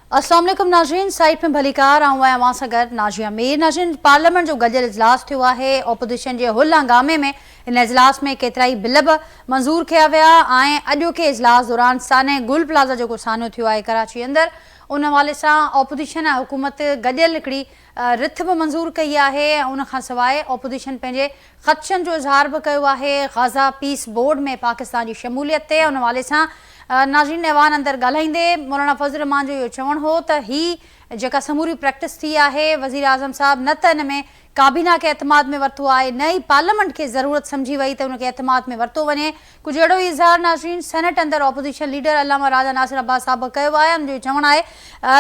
अस्सलाम वालेकुम नाज़रीन, साइट में भलीकार आऊं सागर नाजिया मीर। नाज़रीन, पार्लियामेंट जो गॾियल इजलास थियो आहे, ओपोजिशन जे हुल हंगामे में इन इजलास में केतिराई बिल बि मंज़ूर किया विया ऐं अॼोके इजलास दौरान साने गुल प्लाज़ा जेको सानो थियो आहे कराची अंदर, उन हवाले सां ओपोजिशन ऐं हुकूमत गॾियल हिकिड़ी रिथ बि मंज़ूर कई आहे। उन खां सवाइ ओपोजिशन पंहिंजे ख़दशनि जो इज़हार बि कयो आहे गाज़ा पीस बोर्ड में पाकिस्तान जी शमूलियत ते। उन हवाले सां नाज़रीन ऐवान अंदर ॻाल्हाईंदे मौलाना फज़ल रहमान जो इहो चवणु हो त ही जेका समूरी प्रैक्टिस थी आहे, वज़ीर आज़म साहब न त इन में काबीना खे एतमाद में वरितो आहे, न ई पार्लियामेंट खे ज़रूरत सम्झी वई त उनखे एतमाद में वरितो वञे। कुझु अहिड़ो ई इज़हार नाज़रीन सेनेट अंदर ओपोजिशन लीडर अल्लामा राजा नासिर अब्बास साहब कयो आहे। उनजो चवणु आहे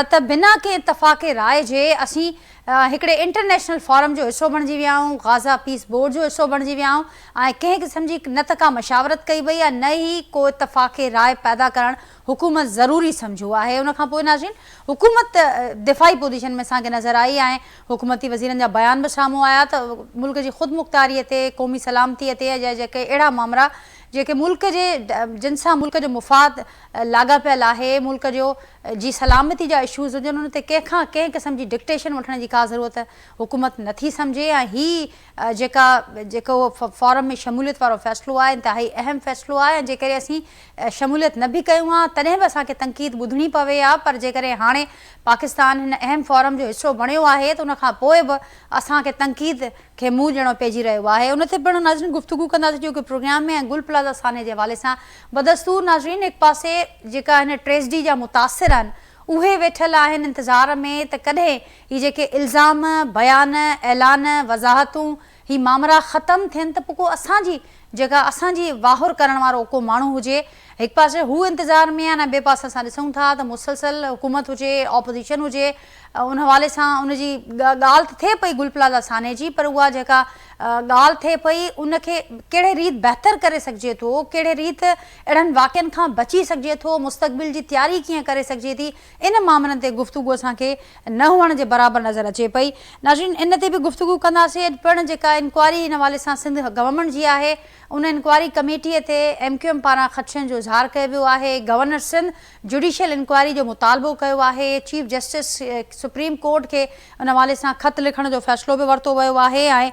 त बिना के इतफ़ाक़े राय जे असीं हिकिड़े इंटरनेशनल फॉरम जो हिसो बणिजी विया आहियूं, गाज़ा पीस बोर्ड जो हिसो बणिजी विया आहियूं ऐं कंहिं क़िस्म जी न त का मशावरत कई वई आहे, न ई को इतफ़ाक़े राय पैदा करणु हुकूमत ज़रूरी सम्झो आहे। उन खां पोइ नाज़रीन हुकूमत दिफ़ाई पोजीशन में असांखे नज़र आई ऐं हुकूमती वज़ीरनि जा बयान बि साम्हूं आया त मुल्क जी ख़ुदि मुख़्तारीअ ते, क़ौमी सलामतीअ ते या जेके अहिड़ा मामला जेके मुल्क जे जिन सां मुल्क जो मुफ़ाद लाॻापियल आहे, मुल्क जो जी सलामती जा इशूज़ हुजनि, उन ते कंहिंखां कंहिं क़िस्म जी डिक्टेशन वठण जी का ज़रूरत हुकूमत नथी सम्झे ऐं ही जेको फॉरम में शमूलियत वारो फ़ैसिलो आहे इंतिहाई अहम फ़ैसिलो आहे ऐं जेकॾहिं असीं शमूलियत न बि कयूं आहे तॾहिं बि असांखे तनक़ीद ॿुधणी पवे आहे। पर जेकॾहिं हाणे पाकिस्तान हिन अहम फॉरम जो हिसो बणियो आहे त उन खां पोइ बि असांखे तनक़ीद खे मुंहुं ॾियणो पइजी रहियो आहे। उन ते पिणु नाज़रीन गुफ़्तगू कंदासीं जोकी प्रोग्राम में ऐं गुल प्लाज़ा साने जे हवाले सां बदस्तूर नाज़रीन हिकु पासे जेका हिन ट्रेजिडी जा मुतासिर आहिनि उहे वेठल आहिनि इंतज़ार में त कॾहिं ही जेके इल्ज़ाम, बयान, ऐलान, वज़ाहतूं ही मामला ख़तमु थियनि त पोइ को असांजी वाहुर करण वारो को माण्हू हुजे। हिकु पासे हू इंतज़ार में आहिनि ऐं ॿिए पासे असां ॾिसूं था त मुसलसल हुकूमत हुजे, ऑपोजिशन हुजे, उन हवाले सां उनजी ॻाल्हि त थिए पई गुल प्लाज़ा साने जी, पर उहा जेका ॻाल्हि थिए पई उनखे कहिड़े रीत बहितर करे सघिजे थो, कहिड़े रीत अहिड़नि वाक़िअनि खां बची सघिजे थो, मुस्तक़बिल जी तयारी कीअं करे सघिजे थी, इन मामलनि ते गुफ़्तगू असांखे न हुअण जे बराबरि नज़र अचे पई। नाज़रीन इन ते बि गुफ़्तगू कंदासीं। पिणु जेका इंक्वायरी हिन हवाले सां सिंध गवर्नमेंट जी आहे, उन इंक्वायरी कमेटीअ ते MQM पारां ख़दशनि जो इज़हार कयो वियो आहे। गवर्नर सिंध जुडिशियल इंक्वायरी जो मुतालबो कयो आहे। चीफ जस्टिस सुप्रीम कोर्ट खे उन हवाले सां ख़त लिखण जो फ़ैसिलो बि वरितो वियो आहे ऐं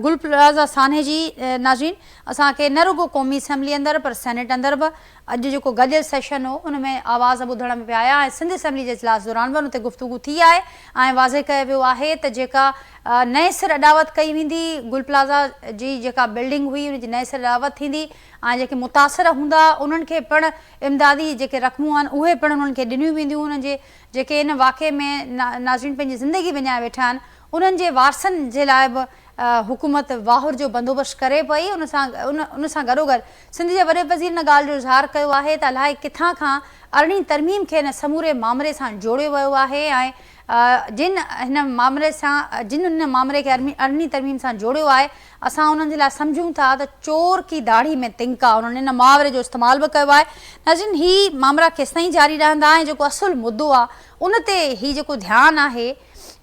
गुल प्लाज़ा साने जी नाज़रीन असांखे न रुगो क़ौमी असैम्बली अंदरि पर सेनेट अंदरि बि अॼु जेको गॾियल सेशन हो उन में आवाज़ ॿुधण में पिया आया ऐं सिंध असैम्बली जे इजलास दौरान बि उन ते गुफ़्तगू थी आहे ऐं वाज़े कयो वियो आहे त जेका नए सिर अॾावत कई वेंदी, गुल प्लाज़ा जी जेका बिल्डिंग हुई उनजी नए सिर अॾावत थींदी ऐं जेके मुतासिर हूंदा उन्हनि खे पिणु इमदादी जेके रक़मूं आहिनि उहे पिणु उन्हनि खे ॾिनियूं वेंदियूं। उन्हनि जे जेके इन वाक़े में नाज़रीन पंहिंजी ज़िंदगी विञाए वेठा आहिनि उन्हनि जे वारसनि जे लाइ बि हुकूमत वाहुर जो बंदोबस्तु करे पई। उन सां गॾोगॾु सिंध जे वॾे वज़ीर हिन ॻाल्हि जो इज़हार कयो आहे त अलाए किथां खां अरिड़हीं तरमीम खे हिन समूरे मामले सां जोड़ियो वियो आहे ऐं जिन हिन मामले खे अरिड़हीं तरमीम सां जोड़ियो आहे असां उन्हनि जे लाइ सम्झूं था त चोर की दाढ़ी में तिंका, उन्हनि इन मुहावरे जो इस्तेमालु बि कयो आहे। नाज़रीन ही मामला केसिताईं जारी रहंदा ऐं जेको असुलु मुद्दो आहे उन ते ही जेको ध्यानु आहे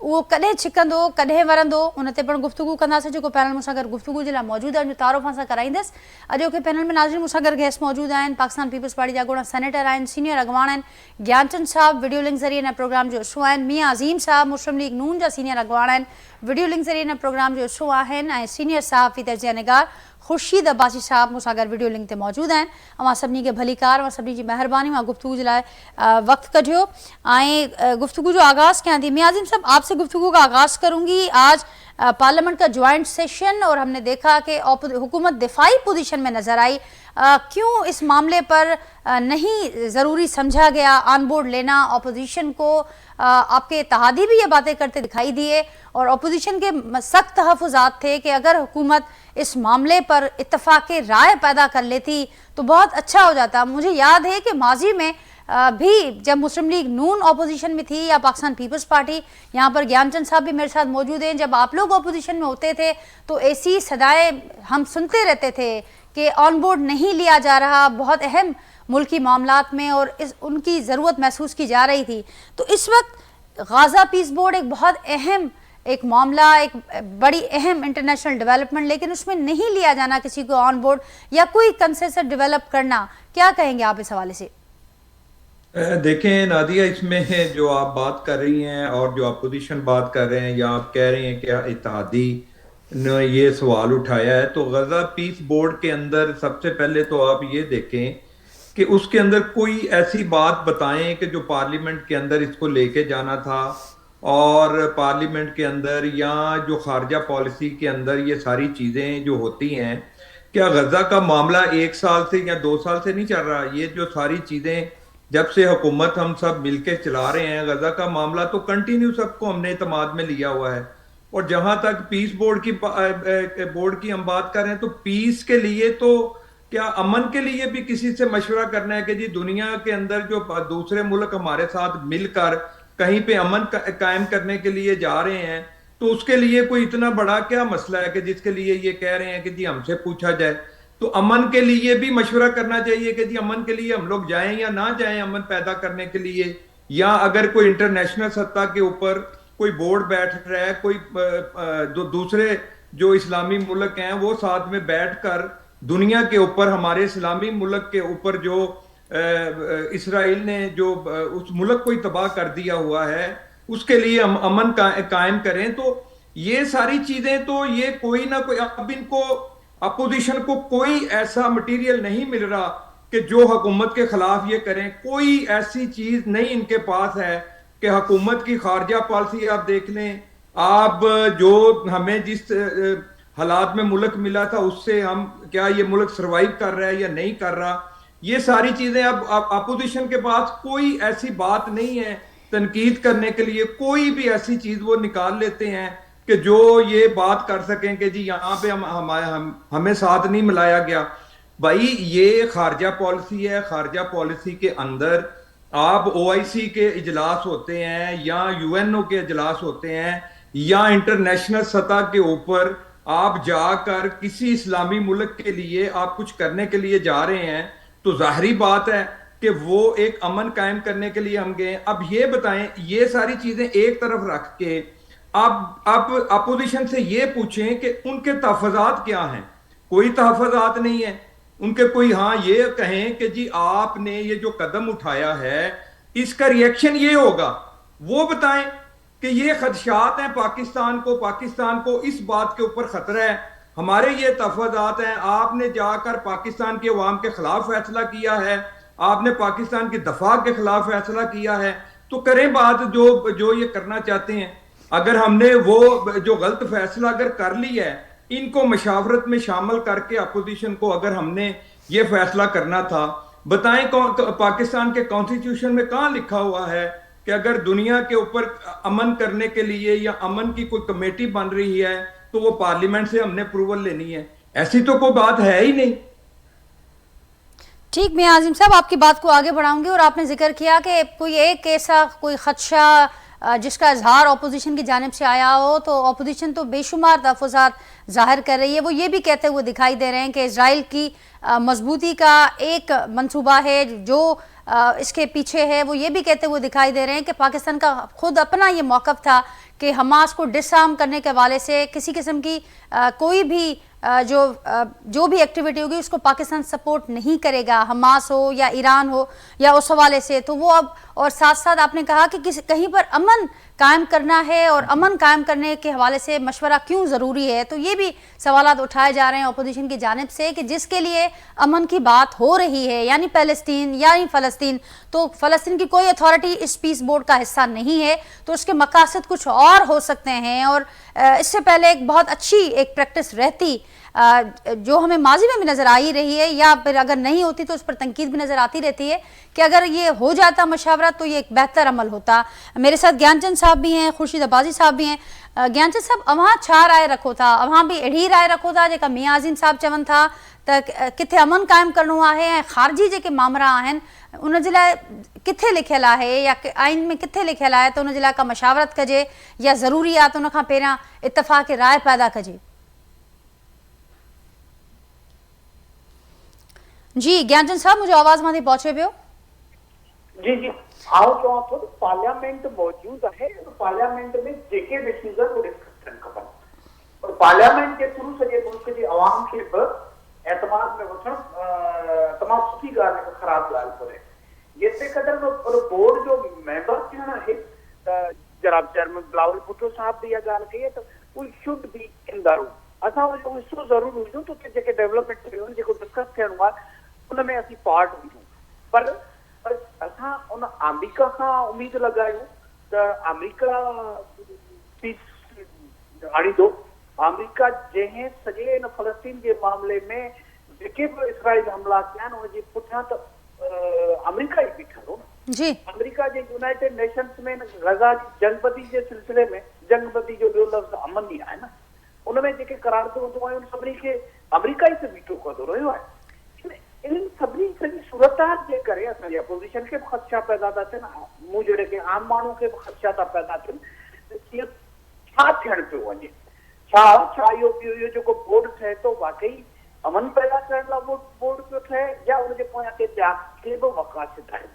उहो कॾहिं छिकंदो, कॾहिं वरंदो, उन ते पिणु गुफ़्तगू कंदासीं। जेको पैनल मूंसां गॾु गुफ़्तगू जे लाइ मौजूदु आहे उनजो तारुफ़ सां कराईंदसि। अॼोके पैनल में नाज़रीन मूंसां गॾु गेस्ट मौजूदु आहिनि, पाकिस्तान पीपल्स पार्टी जा ॻोड़ा सेनेटर आहिनि, सीनियर अॻवान आहिनि ज्ञानचंद साहब, वीडियो लिंक ज़रिए हिन प्रोग्राम जो हिसो आहिनि, मियां अज़ीम साहब मुस्लिम लीग नून जा सीनियर अॻवान आहिनि, वीडियो लिंक ज़रिए हिन प्रोग्राम जो हिसो आहिनि ऐं सीनियर सहाफ़ी तजिया निगार ख़ुर्शीद अब्बासी साहब मूंसां गॾु वीडियो लिंक ते मौजूदु आहिनि। अवां सभिनी खे भलीकार, अवां सभिनी जी महिरबानी, मां गुफ़्तगू जे लाइ वक़्तु कढियो ऐं गुफ्तगू जो आगाज़ कयां थी। मियां आज़िम साहब, आपसे गुफ्तगू का आगाज़ करूंगी। आज पार्लियामेंट का ज्वाइंट सेशन और हमने देखा कि हुकूमत दिफाई पोजीशन में नजर आई, क्यों इस मामले पर नहीं ज़रूरी समझा गया ऑन बोर्ड लेना ऑपोजिशन को? आपके इत्तेहादी भी ये बातें करते दिखाई दिए और ऑपोजिशन के सख्त तहफ़्फ़ुज़ात थे कि अगर हुकूमत इस मामले पर इत्तफ़ाक़े राय पैदा कर लेती तो बहुत अच्छा हो जाता। मुझे याद है कि माजी में भी जब मुस्लिम लीग नून ऑपोजिशन में थी या पाकिस्तान पीपल्स पार्टी, यहाँ पर ज्ञानचंद साहब भी मेरे साथ मौजूद हैं, जब आप लोग ऑपोजिशन में होते थे तो ऐसी सदाएं हम सुनते रहते थे कि ऑन बोर्ड नहीं लिया जा रहा, बहुत अहम मुल्की मामलात में और उनकी ज़रूरत महसूस की जा रही थी। तो इस वक्त गाज़ा पीस बोर्ड एक बहुत अहम एक मामला, एक बड़ी अहम इंटरनेशनल डेवलपमेंट, लेकिन उसमें नहीं लिया जाना किसी को ऑन बोर्ड या कोई कंसेंसस डेवलप करना, क्या कहेंगे आप इस हवाले से? देखें नादिया, इसमें जो आप बात कर रही हैं और जो अपोजिशन बात कर रहे हैं, या आप कह रहे हैं कि इत्तेहादी ने ये सवाल उठाया है, तो गजा पीस बोर्ड के अंदर सबसे पहले तो आप ये देखें कि उसके अंदर कोई ऐसी बात बताएं कि जो पार्लियामेंट के अंदर इसको लेके जाना था, और पार्लियामेंट के अंदर या जो खारजा पॉलिसी के अंदर ये सारी चीजें जो होती हैं। क्या गजा का मामला 1 साल से या 2 साल से नहीं चल रहा? ये जो सारी चीजें जब से हुकूमत हम सब मिलके चला रहे हैं, गजा का मामला तो कंटिन्यू सबको हमने इतमाद में लिया हुआ है। और जहां तक पीस बोर्ड की हम बात कर रहे हैं, तो पीस के लिए तो क्या अमन के लिए भी किसी से मशवरा करना है कि जी दुनिया के अंदर जो दूसरे मुल्क हमारे साथ मिलकर कहीं पे अमन कायम करने के लिए जा रहे हैं, तो उसके लिए कोई इतना बड़ा क्या मसला है कि जिसके लिए ये कह रहे हैं कि जी हमसे पूछा जाए? तो अमन के लिए भी मशवरा करना चाहिए कि जी अमन के लिए हम लोग जाएं या ना जाएं, अमन पैदा करने के लिए। या अगर कोई इंटरनेशनल सत्ता के ऊपर कोई बोर्ड बैठ रहा है, कोई दूसरे जो इस्लामी मुल्क हैं वो साथ में बैठकर दुनिया के ऊपर, हमारे इस्लामी मुल्क के ऊपर जो इसराइल ने जो उस मुल्क को ही तबाह कर दिया हुआ है, उसके लिए हम अमन कायम करें। तो ये सारी चीजें तो ये कोई ना कोई, अब इनको अपोजिशन को कोई ऐसा मटेरियल नहीं मिल रहा कि जो हुकूमत के खिलाफ ये करें। कोई ऐसी चीज नहीं इनके पास है कि हुकूमत की खारजा पॉलिसी आप देख लें, आप जो हमें जिस हालात में मुल्क मिला था उससे हम क्या ये मुल्क सरवाइव कर रहा है या नहीं कर रहा, ये सारी चीजें अब अपोजिशन के पास कोई ऐसी बात नहीं है तनकीद करने के लिए। कोई भी ऐसी चीज वो निकाल लेते हैं कि जो ये बात कर सकें कि जी यहाँ पे हमें साथ नहीं मिलाया गया। भाई ये खारजा पॉलिसी है, खारजा पॉलिसी के अंदर आप ओआईसी के इजलास होते हैं या यूएनओ के इजलास होते हैं या इंटरनेशनल सतह के ऊपर आप जाकर किसी इस्लामी मुल्क के लिए आप कुछ करने के लिए जा रहे हैं, तो जाहरी बात है कि वो एक अमन कायम करने के लिए हम गए। अब ये बताएं, ये सारी चीजें एक तरफ रख के अब अपोजिशन से ये पूछें कि उनके तहफात क्या हैं। कोई तहफात नहीं है उनके। कोई हाँ ये कहें कि जी आपने ये जो कदम उठाया है इसका रिएक्शन ये होगा, वो बताएं कि ये खदशात हैं पाकिस्तान को, पाकिस्तान को इस बात के ऊपर खतरा है, हमारे ये तहफात हैं। आपने जाकर पाकिस्तान के अवाम के खिलाफ फैसला किया है, आपने पाकिस्तान की दफा के खिलाफ फैसला किया है, तो करें बात जो जो ये करना चाहते हैं। अगर हमने वो जो गलत फैसला अगर कर लिया है, इनको मशावरत में शामिल करके अपोजिशन को अगर हमने ये फैसला करना था, बताएं पाकिस्तान के कॉन्स्टिट्यूशन में कहां लिखा हुआ है कि अगर दुनिया के ऊपर अमन करने के लिए या अमन की कोई कमेटी बन रही है तो वो पार्लियामेंट से हमने अप्रूवल लेनी है? ऐसी तो कोई बात है ही नहीं। ठीक, मैं आजिम साहब आपकी बात को आगे बढ़ाऊंगी। और आपने जिक्र किया कि कोई एक ऐसा कोई खदशा जिसका इजहार अपोजिशन की जानिब से आया हो, तो अपोजिशन तो बेशुमार तहफ़्फ़ुज़ात ज़ाहिर कर रही है। वो ये भी कहते हुए दिखाई दे रहे हैं कि इसराइल की मजबूती का एक मंसूबा है जो इसके पीछे है। वो ये भी कहते हुए दिखाई दे रहे हैं कि पाकिस्तान का खुद अपना ये मौक़िफ़ था कि हमास को डिसआर्म करने के हवाले से किसी किस्म की कोई भी जो भी एक्टिविटी होगी उसको पाकिस्तान सपोर्ट नहीं करेगा, हमास हो या ईरान हो या उस हवाले से। तो वो अब, और साथ साथ आपने कहा कि कहीं पर अमन कायम करना है और अमन कायम करने के हवाले से मशवरा क्यों ज़रूरी है। तो ये भी सवालात उठाए जा रहे हैं अपोजिशन की जानिब से कि जिसके लिए अमन की बात हो रही है, यानी फ़लस्तीन यानी फ़लस्तीन, तो फ़लस्तीन की कोई अथॉरिटी इस पीस बोर्ड का हिस्सा नहीं है, तो उसके मकासद कुछ और हो सकते हैं। और इससे पहले एक बहुत अच्छी एक प्रैक्टिस रहती जो हमें माजी में भी नज़र आ ही रही है, या फिर अगर नहीं होती तो उस पर तनकीद भी नज़र आती रहती है कि अगर ये हो जाता मशावरत तो ये एक बेहतर अमल होता। मेरे साथ ज्ञानचंद साहब भी हैं, खुर्शीद अब्बासी साहब भी हैं। ज्ञानचंद साहब, अवां छा राय रखो था, अवां भी अहिड़ी राय रखो था जेका मियां आज़िम साहब चवनि था त किथे अमन कायम करणो आहे ऐं ख़ारजी जेके मामला आहिनि उन जे लाइ किथे लिखियल आहे या आइन में किथे लिखियल आहे त उन जे लाइ का मशावरत कजे या ज़रूरी आहे त उन खां पहिरियां इतफ़ाक़ राय पैदा कजे? जी ज्ञानचंद साहब, मुझे आवाज़ मां थी पहुचे पियो। जी जी, आओ चवां थो त पार्लियामेंट मौजूद है, तो पार्लियामेंट में जेके डिसीजन वो डिस्कस थियनि खपनि और पार्लियामेंट के थ्रू सॼे मुल्क जी अवाम खे बि एतमाद में वठणु तमामु सुठी ॻाल्हि, हिकु ख़राबु ॻाल्हि कोन्हे। जेतिरे क़दुरु बोर्ड जो मेंबर थियणु आहे त जनाब चेयरमैन बिलावल भुट्टो साहब बि इहा ॻाल्हि कई आहे त we should be in the room. असां उहो हिसो ज़रूरु हुजूं त उते जेके डेवलपमेंट थियूं आहिनि, जेको डिस्कस थियणो आहे, उन में असीं पार्ट हुजूं। पर असां उन अमेरिका खां उमेद लॻायूं त अमेरिका पीस आणींदो। अमेरिका जंहिं सॼे हिन फ़लस्तीन जे मामले में जेके बि इसराइल हमला कया आहिनि उनजे पुठियां त अमेरिका ई बीठल हो न। जी अमेरिका जे यूनाइटेड नेशंस में गज़ा जी जंगबंदी जे सिलसिले में, जंगबंदी जो ॿियो लफ़्ज़ अमन ई आहे न, उन में जेके करारदूं आहियूं सभिनी खे अमेरिका ई त बीठो कंदो रहियो आहे। इन सभिनी सॼी सूरत जे करे असांजे अपोज़िशन खे बि ख़दशा पैदा था थियनि, मूं जहिड़े के आम माण्हू खे बि ख़दशा था पैदा थियनि। इहो छा थियणु पियो वञे, छा इहो जेको बोर्ड ठहे थो वाकई अमन पैदा करण लाइ बोर्ड पियो ठहे, या उनजे पोयां के ॿिया के बि मक़ासिद आहिनि।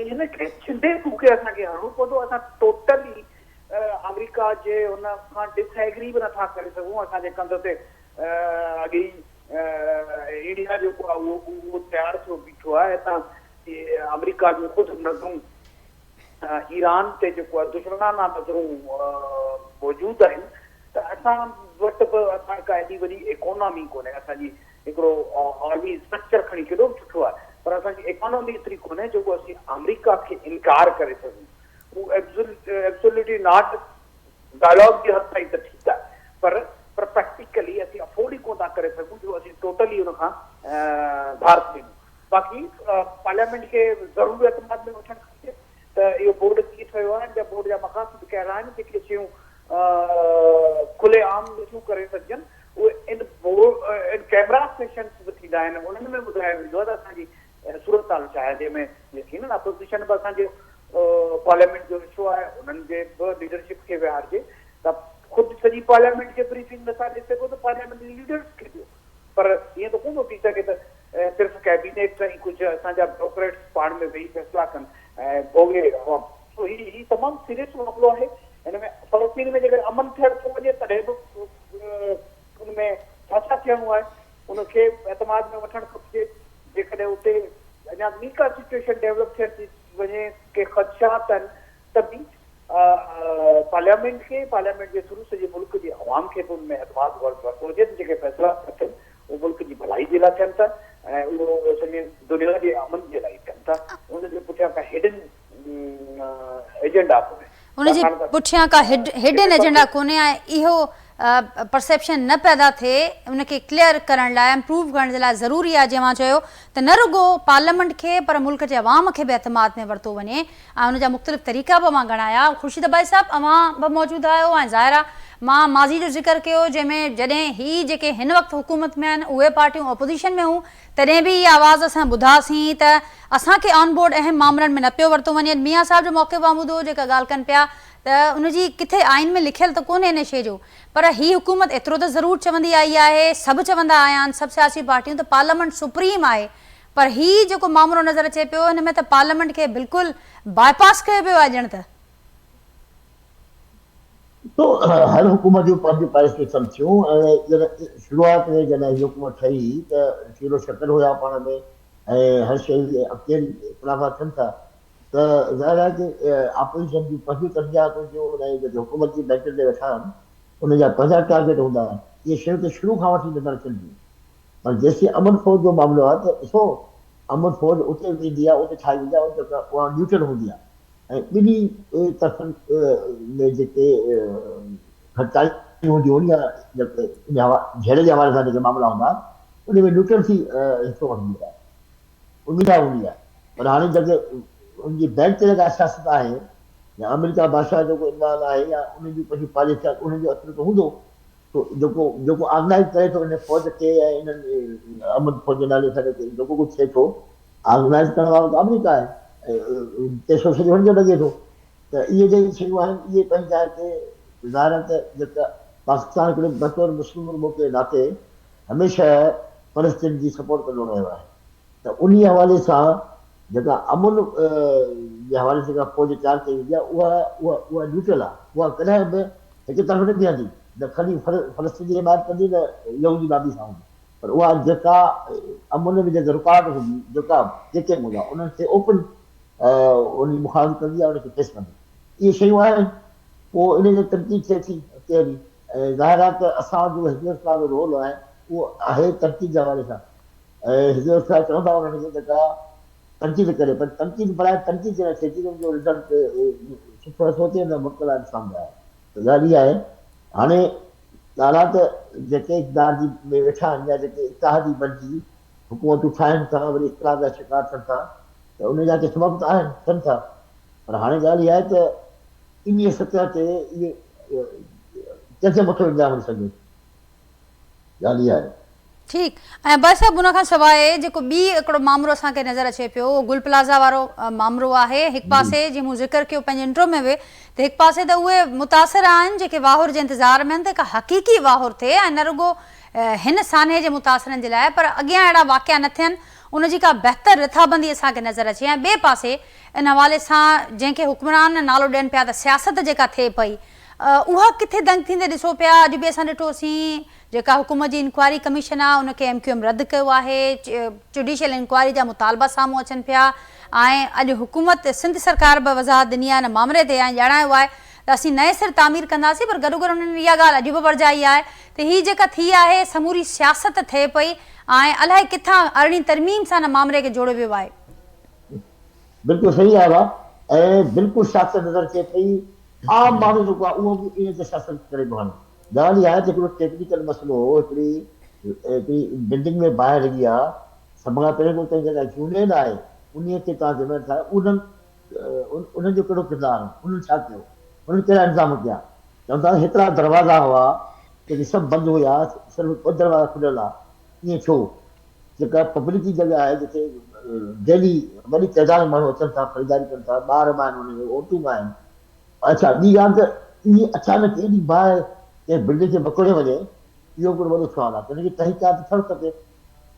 हिनखे छिंडे फूके असांखे हणणो पवंदो। असां टोटली अमेरिका जे हुन खां डिसएग्री बि नथा करे सघूं। असांजे कंध ते अॻे इंडिया जेको आहे उहो तयारु थियो बीठो आहे। हितां अमेरिका जूं ख़ुदि नज़रूं ईरान ते जेको आहे दुश्मनाना नज़रूं मौजूदु आहिनि, त असां वटि बि असां का एॾी वॾी इकोनॉमी कोन्हे। असांजी हिकिड़ो आर्मी स्ट्रक्चर खणी केॾो बि सुठो आहे, पर असांजी इकोनॉमी एतिरी कोन्हे जेको असीं अमेरिका खे इनकार करे सघूं। उहो एब्सोल्युटली नॉट डायलॉग जे हद ताईं त ठीकु आहे, पर प्रैक्टिकली असीं अफोर्ड ई कोन था करे सघूं जो असीं टोटली हुन खां धार थियूं। बाक़ी पार्लियामेंट खे ज़रूरु एतमाद में वठणु खपे त इहो बोर्ड कीअं ठहियो आहे, या बोर्ड जा मक़ासिद कहिड़ा आहिनि, जेके शयूं खुले आम नथियूं करे सघजनि, उहे इन कैमरा सेशन्स बि थींदा आहिनि, उन्हनि में ॿुधायो वेंदो आहे त असांजी सूरत हाल छा आहे, जंहिंमें थींदो न अपोज़िशन बि असांजो पार्लियामेंट जो हिसो आहे, उन्हनि जे बि लीडरशिप खे विहारिजे त ख़ुदि सॼी पार्लियामेंट खे ब्रीफिंग नथा ॾेई सघो त पार्लियामेंट लीडर्स खे ॾियो। पर ईअं त कोन थी सघे त सिर्फ़ु कैबिनेट ताईं कुझु असांजा ब्यूरोक्रेट्स पाण में वेही फ़ैसिला कनि ऐं भोगे। ही तमामु सीरियस मामिलो आहे। हिन में फ़लस्तीन में जेकर अमन थियणु थो वञे तॾहिं बि उन में छा थियणो आहे, उनखे एतमाद में वठणु खपजे। जेकॾहिं उते अञा ॿी का सिचुएशन डेवलप थियण थी वञे, के ख़दशात आहिनि, त बि पार्लियामेंट जे थ्रू सॼे मुल्क जे अवाम खे बि उनमें एतमाद वरितो हुजे। जेके फ़ैसिला थियनि उहो मुल्क जी भलाई जे लाइ थियनि था ऐं उहो सॼे दुनिया जे अमन जे लाइ थियनि था। उनजे पुठियां का हिडन एजेंडा कोन्हे, उनजे पुठियां का हिडन एजेंडा कोन्हे ऐं इहो परसेप्शन न पैदा थिए, उनखे क्लियर करण लाइ, इम्प्रूव करण जे लाइ ज़रूरी आहे, जीअं मां चयो त न रुगो पार्लियामेंट खे पर मुल्क जे अवाम खे बि एतमाद में वरितो वञे ऐं उनजा मुख़्तलिफ़ तरीक़ा बि मां ॻणाया। ख़ुर्शीद अब्बासी साहिबु, अवां बि मौजूदु आहियो ऐं ज़ाहिर आहे मां माज़ी जो ज़िक्र कयो जंहिंमें जॾहिं ही जेके हिन वक़्तु हुकूमत में आहिनि उहे पार्टियूं अपोज़िशन में हूं, तॾहिं बि इहा आवाज़ असां ॿुधासीं त असांखे ऑन बोर्ड अहम मामलनि में न पियो वरितो वञे। मियां साहिब जो मौक़े बामूद हो जेका ॻाल्हि कनि पिया त उनजी किथे आइन में लिखियल त कोन्हे इन शइ जो, पर ही हुकूमत एतिरो त ज़रूरु चवंदी आई आहे, सभु चवंदा आया आहिनि, सभु सियासी पार्टियूं, त पार्लियामेंट सुप्रीम आहे। पर ही जेको मामिलो नज़र अचे पियो हिन में त पार्लियामेंट खे बिल्कुलु बाईपास कयो पियो आहे ॼण त। तो हर हुकूमत जो पंहिंजूं पैरामीटर्स थियूं ऐं शुरूआत में जॾहिं हीअ हुकूमत ठही त शीरो शकर हुया पाण में ऐं हर शइ अॻिते इख़्तिलाफ़ थियनि था, त ज़ाहिर आहे कि अपोज़िशन जूं पंहिंजूं तरजीहातूं जूं जेके हुकूमत जी बेंच ते वेठा आहिनि उन जा पंहिंजा टारगेट हूंदा आहिनि। इहे शयूं त शुरू खां वठी नज़र अचनि थियूं, पर जेसीं अमन फ़ौज जो मामिलो आहे त ॾिसो अमन फ़ौज उते वेंदी आहे, उते छा ईंदी आहे, उहा न्यूट्रल हूंदी आहे ऐं ॿिन्ही तरफ़नि में जेके घटितायूं हूंदियूं या जेके झेड़े जे हवाले सां जेके मामला हूंदा उन में न्यूट्रल थी हिसो वठंदी आहे, उमेद हूंदी आहे। पर हाणे जेके उनजी बैंक ते जेका सियासत आहे या अमेरिका बादशाह जेको इमरान आहे या उनजी पंहिंजी पॉलिसी आहे, उनजो असरु त हूंदो। जेको ऑर्गेनाइज़ करे थो इन फ़ौज खे ऐं इन्हनि अमन फ़ौज जे नाले सां जेको कुझु थिए थो, ऑर्गेनाइज़ करण वारो त अमेरिका आहे, पैसो सॼो हुनजो लॻे थो। त इहे जेके शयूं आहिनि इहे पंहिंजी जाइ ते ज़ाहिर आहे त जेका पाकिस्तान हिकिड़े बतौर मुस्लिम मुल्क जे नाते हमेशह फ़लस्तीन जी सपोर्ट कंदो रहियो आहे। त उन हवाले सां जेका अमन जे हवाले सां जेका फ़ौज तयारु कई वेंदी आहे उहा न्यूट्रल आहे, उहा कॾहिं बि हिकु तरफ़ न बीहंदी, न ख़ाली फ़लस्तीन जी हिमायत कंदी न यहूदी लाबी सां हूंदी, पर उहा जेका अमुन में जेके रुकावट हुई जेका जेके हूंदा उन्हनि ते ओपन उन मुखालफ़त कंदी आहे उनखे पेश कंदी इहे शयूं आहिनि पोइ इन जो तरकीब थिए थी कहिड़ी ऐं ज़ाहिर आहे त असांजो हिज़रत जो रोल आहे उहो आहे तरकीब जे हवाले सां ऐं हिज़रत चवंदा उन्हनि खे जेका तनक़ीद करे पर तनक़ीद बराए तनक़ीद न थिए थी उनजो रिज़ल्ट सुठो नथो थिए न मुल्क लाइ नुक़सान आहे त ॻाल्हि इहा आहे हाणे ॻाल्हि आहे त जेके इक़्तिदार जी में वेठा आहिनि या जेके इतिहादी बणिजी हुकूमतूं ठाहिनि था वरी इख़्तिलाफ़ जा शिकार थियनि था त उन जा के सबब त आहिनि थियनि था पर हाणे ॻाल्हि इहा आहे त इन सतह ते इहे कंहिंखे मथो इल्ज़ाम हणी सघे ॻाल्हि इहा आहे ठीक ऐं बस साहब उन खां सवाइ जेको ॿी हिकिड़ो मामिलो असांखे नज़र अचे पियो गुल प्लाज़ा वारो मामिलो आहे हिकु पासे जीअं मूं ज़िक्र कयो पंहिंजे इंट्रो में बि त हिकु पासे त उहे मुतासिर आहिनि जेके वाहुर जे इंतज़ार में आहिनि त हिकु हक़ीक़ी वाहुर थिए ऐं न रुगो हिन सान्हे जे मुतासिरनि जे लाइ पर अॻियां अहिड़ा वाक़िया न थियनि उनजी का बहितर रिथाबंदी असांखे नज़र अचे ऐं ॿिए पासे इन हवाले सां जंहिंखे हुक्मरान नालो ॾियनि पिया त सियासत जेका थिए पई उहा किथे दंग थींदे ॾिसो पिया अॼु बि असां ॾिठोसीं जेका हुकूमत जी इंक्वायरी कमीशन आहे उनखे MQM रद्द कयो आहे जुडिशियल इंक्वायरी जा मुतालबा साम्हूं अचनि पिया ऐं अॼु हुकूमत सिंध सरकार बि वज़ाहत ॾिनी आहे हिन मामले ते ऐं ॼाणायो आहे त असीं नए सिर तामीर कंदासीं पर गॾो गॾु उन्हनि इहा ॻाल्हि अॼु बि वरजाई आहे त हीअ जेका थी आहे समूरी सियासत थिए पई ऐं अलाए किथां अरिड़हीं तरमीम सां हिन मामले खे जोड़ियो वियो आहे बिल्कुलु सही आहे ऐं बिल्कुलु सियासत नज़र अचे पई आम माण्हू जेको आहे उहो बि इन ते सियासत करे थो हले ॻाल्हि इहा आहे त हिकिड़ो टेक्निकल मसइलो हो हिकिड़ी बिल्डिंग में बाहि लॻी आहे सभ खां पहिरियों त जेका यूनियन आहे उन ते तव्हां ज़िमेदार ठाहियो उन्हनि जो कहिड़ो किरदारु उन्हनि छा कयो उन्हनि कहिड़ा इंतज़ाम कया चवंदा हेतिरा दरवाज़ा हुआ जेके सभु बंदि हुया सिर्फ़ु 2 दरवाज़ा खुलियल आहे ईअं छो जेका पब्लिक जी जॻह आहे जिते डेली वॾी तइदाद में माण्हू अचनि था ख़रीदारी कनि था ॿार बि आहिनि हुन में औरतूं बि आहिनि अच्छा ॿी ॻाल्हि त ईअं अचानक एॾी बाहि कंहिं बिल्डिंग खे मकोड़े वञे इहो हिकिड़ो वॾो सुवालु आहे त हिनखे तहक़ीक़ात थियणु खपे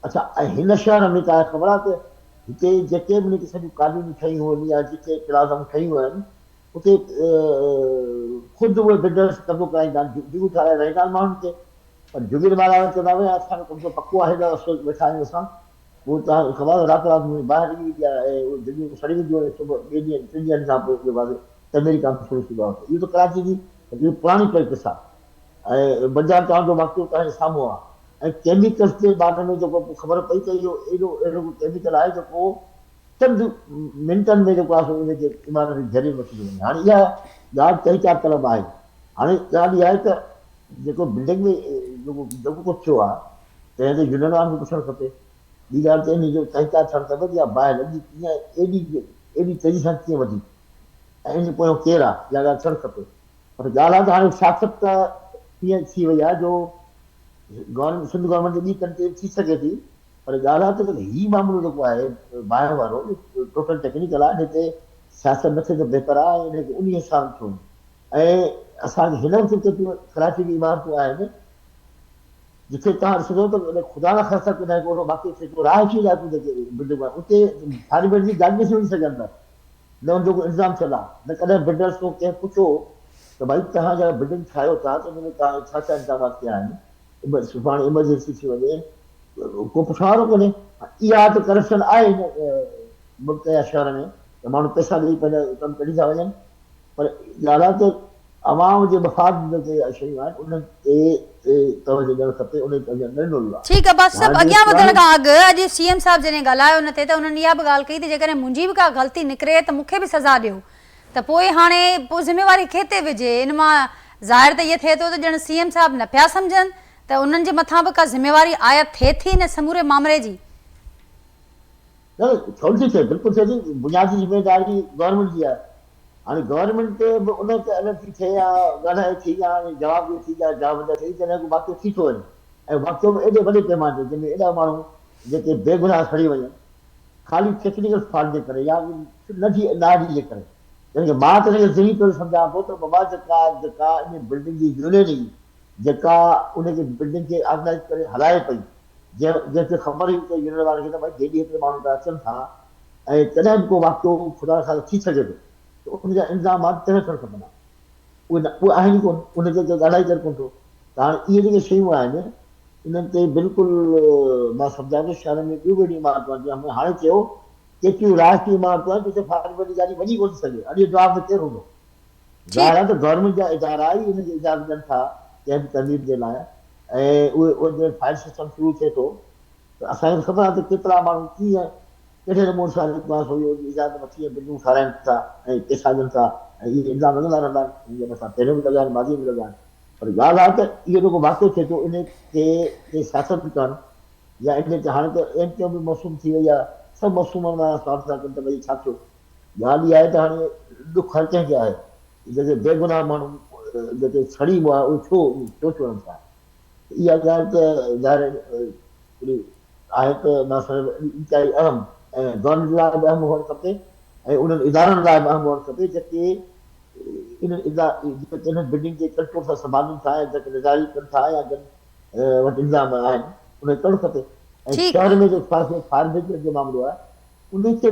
अच्छा ऐं हिन शहर में तव्हांखे ख़बर आहे त हिते जेके बि हिनखे सॼियूं कॉलोनियूं ठहियूं आहिनि या जेके प्लाज़ाऊं ठहियूं आहिनि उते ख़ुदि उहे बिल्डर्स कब्ज़ो कराईंदा आहिनि जुगियूं ठाराए रहंदा आहिनि माण्हुनि ते पर जुगियुनि वारा चवंदा भई असांजो कब्ज़ो पको आहे हेॾा वेठा आहियूं असां उहो तव्हांखे ख़बर आहे राति राति में ॿाहिरि लॻी वेंदी आहे ऐं उहे जुगियूं सड़ी वेंदियूं आहिनि सुबुह 2 ॾींहंनि 3 ॾींहंनि खां पोइ उहे बाद तमीरी कम शुरू थींदो आहे इहो त कराची जी हिकिड़ी पुराणी प्रैक्टिस आहे ऐं बाज़ार तव्हांजो वाक़ियो तव्हांजे साम्हूं आहे ऐं केमिकल्स जे बारे में जेको ख़बर पई त इहो अहिड़ो केमिकल आहे जेको चंद मिंटनि में जेको आहे उनजे इमारत जे ज़रिए वठी वञे हाणे इहा ॻाल्हि तहक़ीक़ात तलब आहे हाणे ॻाल्हि इहा आहे त जेको बिल्डिंग में जेको कुझु थियो आहे तंहिं ते यूनियन वारनि खे पुछणु खपे ॿी ॻाल्हि त इन जो तहक़ीक़ात थियणु खपे या बाहि लॻी कीअं एॾी तेज़ी सां कीअं वधी ऐं इन पोयां केरु आहे इहा ॻाल्हि थियणु खपे पर ॻाल्हि आहे त हाणे सियासत त कीअं थी वई आहे जो गवर्नमेंट सिंध गवर्नमेंट जी ॿी कंटेन थी सघे थी पर ॻाल्हि आहे त हीउ मामिलो जेको आहे बाहि वारो टोटल टेक्निकल आहे हिते सियासत न थिए त बहितर आहे ऐं हिनखे उन हिसाब थियो ऐं असांखे हिन वक़्तु केतिरियूं कराची जी इमारतूं आहिनि जिथे तव्हां ॾिसंदो त ख़ुदा न ख़र्च कॾहिं को बाक़ी थिए थो राइशी इलाइक़ो जेके बिल्डिंग आहे उते पार्लियामेंट जी गाॾी नथी वञी सघनि था न हुनजो को इंतज़ाम थियल आहे न कॾहिं बिल्डर्स खां कंहिं पुछो त भई तव्हां जेका बिल्डिंग ठाहियो था त हुन में तव्हां छा छा इंतज़ामात कया आहिनि सुभाणे इमरजेंसी थी वञे को पुछण वारो कोन्हे इहा त करप्शन आहे हिन मुल्क या शहर में त माण्हू पैसा ॾेई पंहिंजा कमु कढी था वञनि पर ॻाल्हि आहे त अवाम जे मफ़ाद जेके शयूं आहिनि उन्हनि ते तवजो ॾियणु खपे उन ते न ॾिनो वियो आहे ठीकु आहे बसि सभु अॻियां वधण खां अॻु अॼु CM साहिब जॾहिं ॻाल्हायो हुन ते त उन्हनि इहा बि ॻाल्हि कई त जेकॾहिं मुंहिंजी बि का ग़लती निकिरे त मूंखे बि सज़ा ॾियो त पोइ हाणे ज़िमेवारी खेते विझे इन मां ज़ाहिर त इहो थिए थो त ॼण CM साहिब न पिया सम्झनि त उन्हनि जे मथां बि का ज़िमेवारी आयत थिए थी हिन समूरे मामले जी न छो नथी थिए बिल्कुलु थिए थी बुनियादी ज़िमेदारी गवर्नमेंट जी आहे हाणे गवर्नमेंट ते बि उन ते अलॻि थी थिए या ॻाल्हाए थी या जवाब ॾिए थी या जवाब न थिए तॾहिं को वाक़ियो थी थो वञे ऐं वाक़ियो बि एॾे वॾे पैमाने ते जंहिंमें एॾा माण्हू जेके बेगुनाह खणी वञनि ख़ाली टेक्निकल फॉल्ट जे करे या नथी नाड़ी जे करे यानी कि मां त हिनखे ज़रूरी पियो सम्झां थो त बाबा जेका इन बिल्डिंग जी यूनियन हुई जेका उनखे बिल्डिंग खे ऑर्गेनाइज़ करे हलाए पई जंहिंखे ख़बर हुई त यूनियन वारनि खे त भई डेली हेतिरे माण्हू पिया अचनि था ऐं तॾहिं बि को वाक़ियो ख़ुदा खां थी सघे थो त उनजा इंतज़ामात तॾहिं थियणु खपंदा उहे आहिनि कोन उनखे ॻाल्हाए करे कोन थो त हाणे इहे जेके शयूं आहिनि इन्हनि ते बिल्कुलु मां सम्झां थो शहर में ॿियूं बि इमारतूं आहिनि जीअं हाणे चयो केतिरियूं राष्ट्रीय इमारतूं आहिनि जिते फायर ब्रिगेड गाॾी वञी कोन सघे अॼु जवाब केरु हूंदो ज़ाहिर ठीक आहे त गवर्नमेंट जा इदारा ई हिनजी इजाज़त ॾियनि था कंहिं बि तनवीर जे लाइ ऐं उहे फायर सिस्टम शुरू थिए थो त असांखे ख़बर आहे त केतिरा माण्हू कीअं कहिड़े नमूने सां इजाज़त वठी बिल्डिंगूं ठाराइनि था ऐं पैसा ॾियनि था ऐं इहे इल्ज़ाम लॻंदा रहंदा आहिनि हिन मथां पहिरियों बि लॻा आहिनि माज़ी बि लॻा आहिनि पर ॻाल्हि आहे त इहो जेको वाक़ियो थिए थो इन ते सियासत बि कनि या इन ते हाणे त एमपीओ बि मौसूम थी वई आहे सभु मौसूम स्वार्थ सां कनि त भई छा थियो ॻाल्हि इहा आहे त हाणे ॾुख हर कंहिंखे आहे जेके बेगुनाह माण्हू जेके छड़ी हुआ उहे छो चवनि था इहा ॻाल्हि त ज़ाहिर आहे त मां इंतिहाई अहम ऐं गवर्नमेंट लाइ बि अहम हुअणु खपे ऐं उन्हनि इदारनि लाइ बि अहम हुअणु खपे जेके इन्हनि बिल्डिंग जे कंट्रोल सां संभालनि था ऐं जेके निगरानी कनि था या जन वटि इल्ज़ाम आहिनि उनखे करणु खपे ऐं ठीक शहर में जो फायर ब्रिगेड जो मामिलो आहे उन ते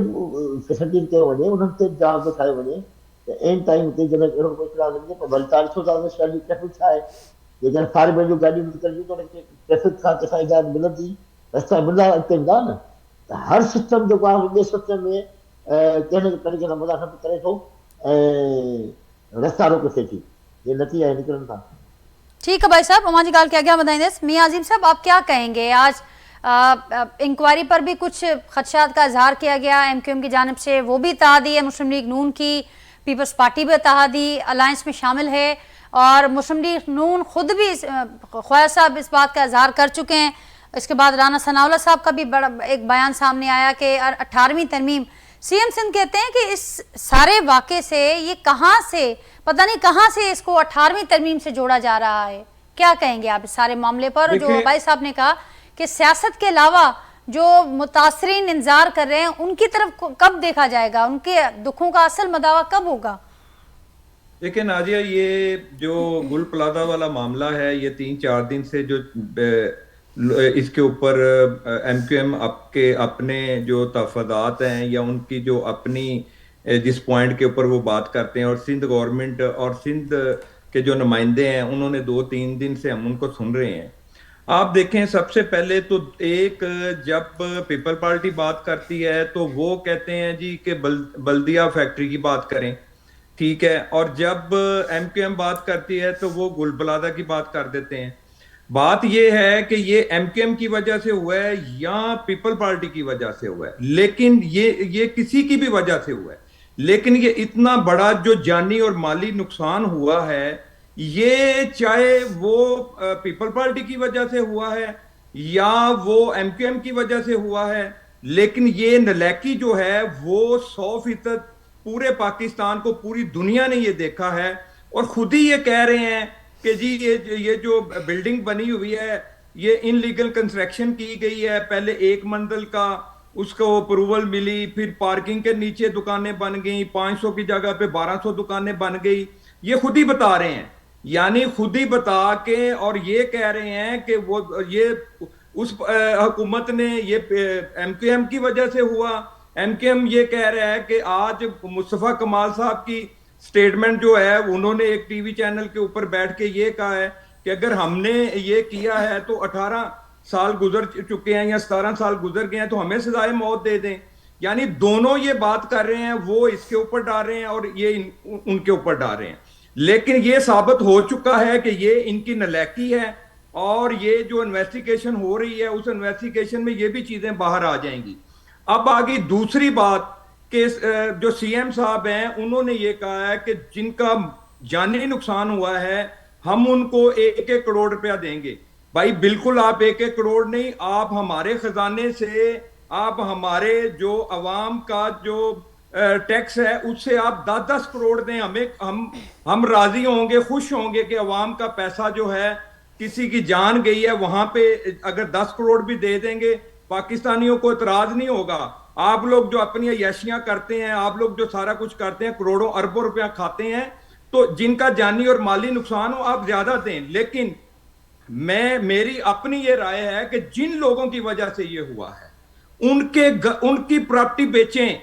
फैसिलिटी कयो वञे उन्हनि ते जवाब ॾेखारियो वञे त एन टाइम ते जॾहिं अहिड़ो कोई इतलाउ मिले त भली तव्हां ॾिसो था शहर जी ट्रैफिक छा आहे जेकॾहिं फायर ब्रिगेड जूं गाॾियूं निकिरंदियूं त उनखे ट्रैफिक खां कंहिंसां इजाज़त मिलंदी रस्ता मिलंदा अॻिते वेंदा न त हर सिस्टम जेको आहे ॿिए सिस्टम में कंहिं न तरीक़े सां मुदाख़लत करे थो ऐं रस्ता रोक थिए थी ये नतीजा निकिरनि था ठीक है भाई साहब अमां जी गाल के आगे बढ़ाएंगे मियां अजीम साहब आप क्या कहेंगे आज इंक्वायरी पर भी कुछ खदशात का इजहार किया गया एमक्यूएम की जानिब से वो भी इत्तेहादी है मुस्लिम लीग नून की पीपल्स पार्टी भी इत्तेहादी अलायंस में शामिल है और मुस्लिम लीग नून खुद भी ख्वाजा साहब इस बात का इजहार कर चुके हैं इसके बाद राना सनाउल्लाह साहब का भी बड़ा एक बयान सामने आया कि 18वीं तरमीम सीएम सिंध कहते हैं कि इस सारे वाक़े से ये कहाँ से पता नहीं कहाँ से इसको 18वीं तरमीम से जोड़ा जा रहा है क्या कहेंगे आप इस सारे मामले पर जो भाई साहब ने कहा कि सियासत के अलावा जो मुतासरीन इंतजार कर रहे हैं उनकी तरफ कब देखा जाएगा उनके दुखों का असल मदावा कब होगा देखिए नाजिया ये जो गुल प्लाजा वाला मामला है ये 3-4 दिन से जो इसके ऊपर एमक्यूएम आपके अपने जो तफदात हैं या उनकी जो अपनी जिस पॉइंट के ऊपर वो बात करते हैं और सिंध गवर्नमेंट और सिंध के जो नुमाइंदे हैं उन्होंने 2-3 दिन से हम उनको सुन रहे हैं आप देखें सबसे पहले तो एक जब पीपल पार्टी बात करती है तो वो कहते हैं जी कि बल्दिया फैक्ट्री की बात करें ठीक है और जब एमक्यूएम बात करती है तो वो गुल प्लाजा की बात कर देते हैं बात यह है कि ये एमक्यूएम की वजह से हुआ है या पीपल पार्टी की वजह से हुआ है लेकिन ये किसी की भी वजह से हुआ है लेकिन ये इतना बड़ा जो जानी और माली नुकसान हुआ है ये चाहे वो पीपल पार्टी की वजह से हुआ है या वो एमक्यूएम की वजह से हुआ है लेकिन ये नलायकी जो है वो 100% पूरे पाकिस्तान को पूरी दुनिया ने ये देखा है और खुद ही ये कह रहे हैं कि जी ये जो बिल्डिंग बनी हुई है ये इनलीगल कंस्ट्रक्शन की गई है पहले 1 मंजिल का उसको अप्रूवल मिली फिर पार्किंग के नीचे दुकानें बन गई 500 की जगह पे 1200 दुकानें बन गई ये खुद ही बता रहे हैं यानी खुद ही बता के और ये कह रहे हैं कि वो ये उस हुकूमत ने ये एमक्यूएम की वजह से हुआ एमक्यूएम ये कह रहा है कि आज मुस्तफा कमाल साहब की स्टेटमेंट जो है उन्होंने एक टीवी चैनल के ऊपर बैठ के ये कहा है कि अगर हमने ये किया है तो 18 साल गुजर चुके हैं या 17 साल गुजर गए हैं तो हमें सजाए मौत दे दें यानी दोनों ये बात कर रहे हैं वो इसके ऊपर डाल रहे हैं और ये उनके ऊपर डाल रहे हैं लेकिन ये साबित हो चुका है कि ये इनकी नलायकी है और ये जो इन्वेस्टिगेशन हो रही है उस इन्वेस्टिगेशन में ये भी चीजें बाहर आ जाएंगी अब आगे दूसरी बात कि जो सीएम साहब हैं उन्होंने ये कहा है कि जिनका जानी नुकसान हुआ है हम उनको 1-1 करोड़ रुपया देंगे भाई बिल्कुल आप 1-1 करोड़ नहीं आप हमारे खजाने से आप हमारे जो अवाम का जो टैक्स है उससे आप 10-10 करोड़ दें हमें हम राजी होंगे खुश होंगे कि अवाम का पैसा जो है किसी की जान गई है वहां पे अगर 10 करोड़ भी दे देंगे पाकिस्तानियों को इतराज नहीं होगा आप लोग जो अपनी अय्याशियां करते हैं आप लोग जो सारा कुछ करते हैं करोड़ों अरबों रुपया खाते हैं तो जिनका जानी और माली नुकसान हो आप ज्यादा दें लेकिन मेरी अपनी ये राय है कि जिन लोगों की वजह से ये हुआ है उनकी प्रॉपर्टी बेचें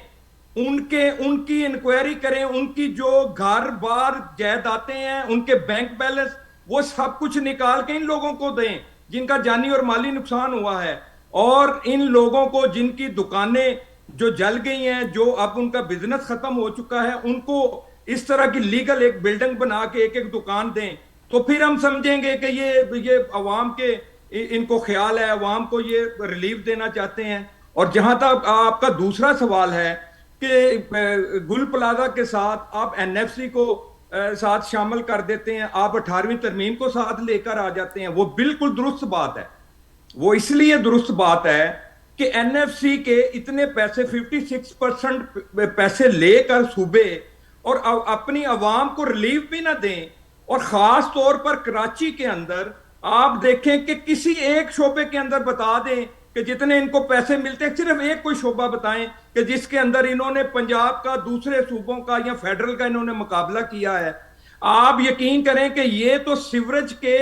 उनकी इंक्वायरी करें उनकी जो घर बार जायदादें हैं उनके बैंक बैलेंस वो सब कुछ निकाल के इन लोगों को दें जिनका जानी और माली नुकसान हुआ है, और इन लोगों को जिनकी दुकानें जो जल गई हैं, जो अब उनका बिजनेस खत्म हो चुका है, उनको इस तरह की लीगल एक बिल्डिंग बना के एक एक दुकान दें, तो फिर हम समझेंगे कि ये अवाम के इनको ख्याल है, अवाम को ये रिलीफ देना चाहते हैं। और जहां तक आपका दूसरा सवाल है कि गुल प्लाजा के साथ आप एनएफसी को साथ शामिल कर देते हैं, आप 18वीं तरमीम को साथ लेकर आ जाते हैं, वो बिल्कुल दुरुस्त बात है। वो इसलिए दुरुस्त बात है कि एनएफसी के इतने पैसे 56% पैसे लेकर सूबे और अपनी आवाम को रिलीफ भी ना दें, और खास तौर पर कराची के अंदर आप देखें कि किसी एक शोबे के अंदर बता दें कि जितने इनको पैसे मिलते हैं, सिर्फ एक कोई शोबा बताएं कि जिसके अंदर इन्होंने पंजाब का दूसरे सूबों का या फेडरल का इन्होंने मुकाबला किया है। आप यकीन करें कि ये तो सीवरेज के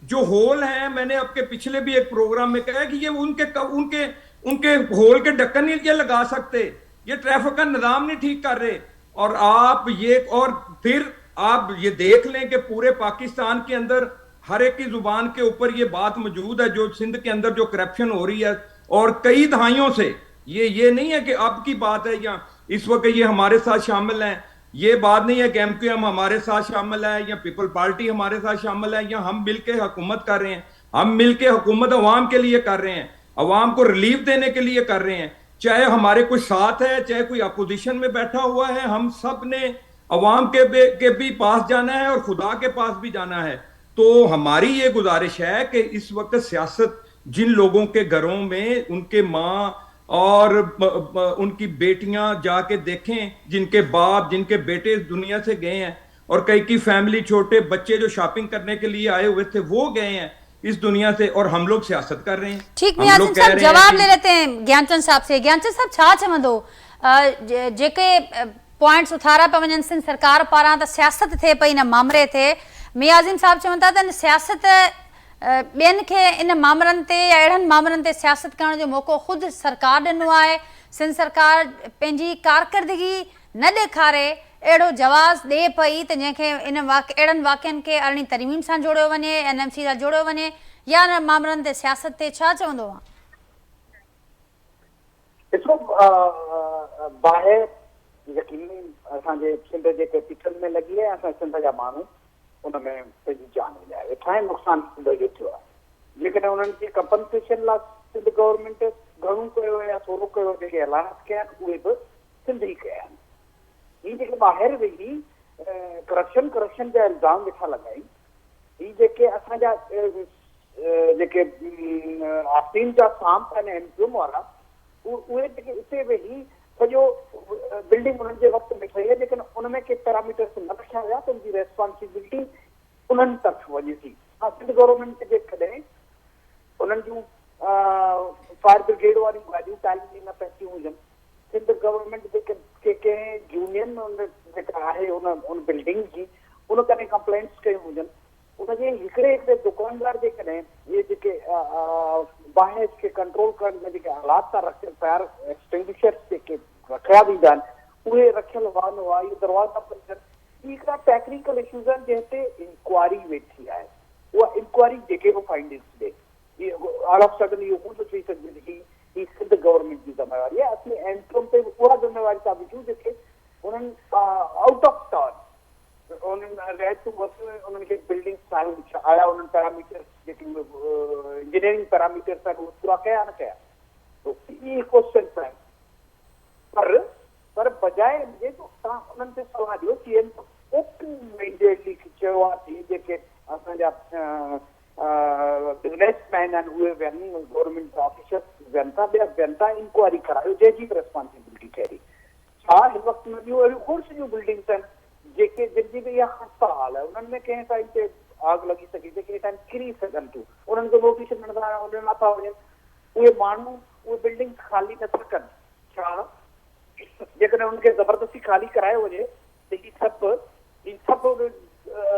जो होल हैं, मैंने आपके पिछले भी एक प्रोग्राम में कहा कि ये उनके होल के ढक्कन नहीं ये लगा सकते, ये ट्रैफिक का निजाम नहीं ठीक कर रहे। और आप ये, और फिर आप ये देख लें कि पूरे पाकिस्तान के अंदर हर एक की जुबान के ऊपर ये बात मौजूद है, जो सिंध के अंदर जो करप्शन हो रही है, और कई दहाइयों से, ये नहीं है कि अब की बात है या इस वक्त ये हमारे साथ शामिल हैं, ये बात नहीं है कि एमक्यूएम हमारे साथ शामिल है या पीपल पार्टी हमारे साथ शामिल है, या हम मिलके हुकूमत कर रहे हैं। हम मिलके हुकूमत अवाम के लिए कर रहे हैं, अवाम को रिलीफ देने के लिए कर रहे हैं, चाहे हमारे कोई साथ है, चाहे कोई अपोजिशन में बैठा हुआ है, हम सब ने अवाम के भी पास जाना है और खुदा के पास भी जाना है। तो हमारी ये गुजारिश है कि इस वक्त सियासत जिन लोगों के घरों में उनके माँ और उनकी बेटियां जाके देखें, जिनके बाप जिनके बेटे दुनिया से गए हैं, और कई की फैमिली, छोटे बच्चे जो शॉपिंग करने के लिए आए हुए थे वो गए हैं इस दुनिया से, और हम लोग सियासत कर रहे हैं। ठीक, मियाज़िम साहब जवाब ले लेते हैं ज्ञानचंद साहब से। ज्ञानचंद साहब छा चवंदो जेके पॉइंट्स उथारा पिया वञनि सिंध सरकार पारां त सियासत थिए पई इन मामले ते, मियाज़िम साहब चवनि था त सियासत ॿियनि खे इन मामलनि ते या अहिड़नि मामलनि ते सियासत करण जो मौक़ो ख़ुदि सरकार ॾिनो आहे। सिंध सरकार पंहिंजी कारकर्दगी न ॾेखारे अहिड़ो जवाज़ ॾिए पई त जंहिंखे अहिड़नि वाक़िअनि खे अरिड़हीं तरमीम सां जोड़ियो वञे, एनएमसी सां जोड़ियो वञे, या इन मामलनि ते सियासत ते छा चवंदो आहे? ॾिसो, ॿाहिरि यकीनी असांजे सिंध जे कैपिटल में लॻी आहे, असां सिंध जा माण्हू उनमें पंहिंजी जान विञाए वेठा आहिनि, नुक़सानु सिंध जो थियो आहे। जेकॾहिं उन्हनि खे कंपनसेशन लाइ सिंध गवर्नमेंट घणो कयो या थोरो कयो, जेके ऐलानात कया आहिनि उहे बि सिंध ई कया आहिनि। ही जेके ॿाहिरि वेही करप्शन जा इल्ज़ाम वेठा लॻाइनि, ही जेके असांजा जेके आस्तीन जा सांप आहिनि एमक्यूएम वारा, उहे जेके उते वेही सॼो बिल्डिंग उन्हनि जे वक़्त में ठही आहे, लेकिन उनमें के पैरामीटर्स न रखिया विया त उनजी रेस्पॉन्सिबिलिटी उन्हनि तरफ़ वञे थी। सिंध गवर्नमेंट जे कॾहिं उन्हनि जूं फायर ब्रिगेड वारियूं गाॾियूं तालीमी न पहुचियूं हुजनि, सिंध गवर्नमेंट जेके कंहिं यूनियन जेका आहे उन बिल्डिंग जी उन कॾहिं कंप्लेंट्स कयूं हुजनि, उनजे हिकिड़े दुकानदार जे कॾहिं इहे जेके ॿाहिरि खे कंट्रोल करण में जेके हालात था रखनि, फायर एक्सटिंग्विशर्स जेके रखिया वेंदा आहिनि उहे रखियल हुआ न हुआ, इहो दरवाज़ा बंदि, हिकिड़ा टेक्निकल इशूज़ आहिनि जंहिं ते इंक्वायरी वेठी आहे। उहा इंक्वायरी जेके बि फाइंडिंग्स ॾे, ऑल ऑफ सडन इहो कोन थो थी सघे ही सिंध गवर्नमेंट जी ज़िम्मेवारी आहे। असली एमक्यूएम ते उहा ज़िम्मेवारी था विझूं जेके उन्हनि आउट ऑफ टर्न उन्हनि रियायतूं वरितियूं, उन्हनि खे बिल्डिंग ठाहियूं, आया उन्हनि पैरामीटर्स जेके इंजीनियरिंग पैरामीटर्स आहिनि उहे पूरा कया न कया, तो इहे क्वेश्चन्स आहिनि। पर बजाए इनजे तव्हां उन्हनि ते सलाह ॾियो कि ओपन माइंडेडली चयो आहे जेके असांजा बिज़नेसमैन आहिनि उहे विहनि, गवर्नमेंट ऑफिसर्स विहनि था, ॿिया विहनि था, इंक्वायरी करायो जंहिंजी बि रिस्पॉन्सिबिलिटी ठहरी। छा हिन वक़्त में ॿियूं अहिड़ियूं खोड़ सॼियूं बिल्डिंग्स आहिनि जेके जिनजी बि इहा ख़स्ता हाल आहे, उन्हनि में कंहिं टाइम ते आग लॻी सघे, जेके टाइम किरी सघनि थियूं, उन्हनि खे नोटिस मिलंदा उन्हनि नथा वञनि, उहे माण्हू उहे बिल्डिंग्स ख़ाली नथा कनि। छा जेकॾहिं उनखे ज़बरदस्ती ख़ाली करायो वञे त ही सभु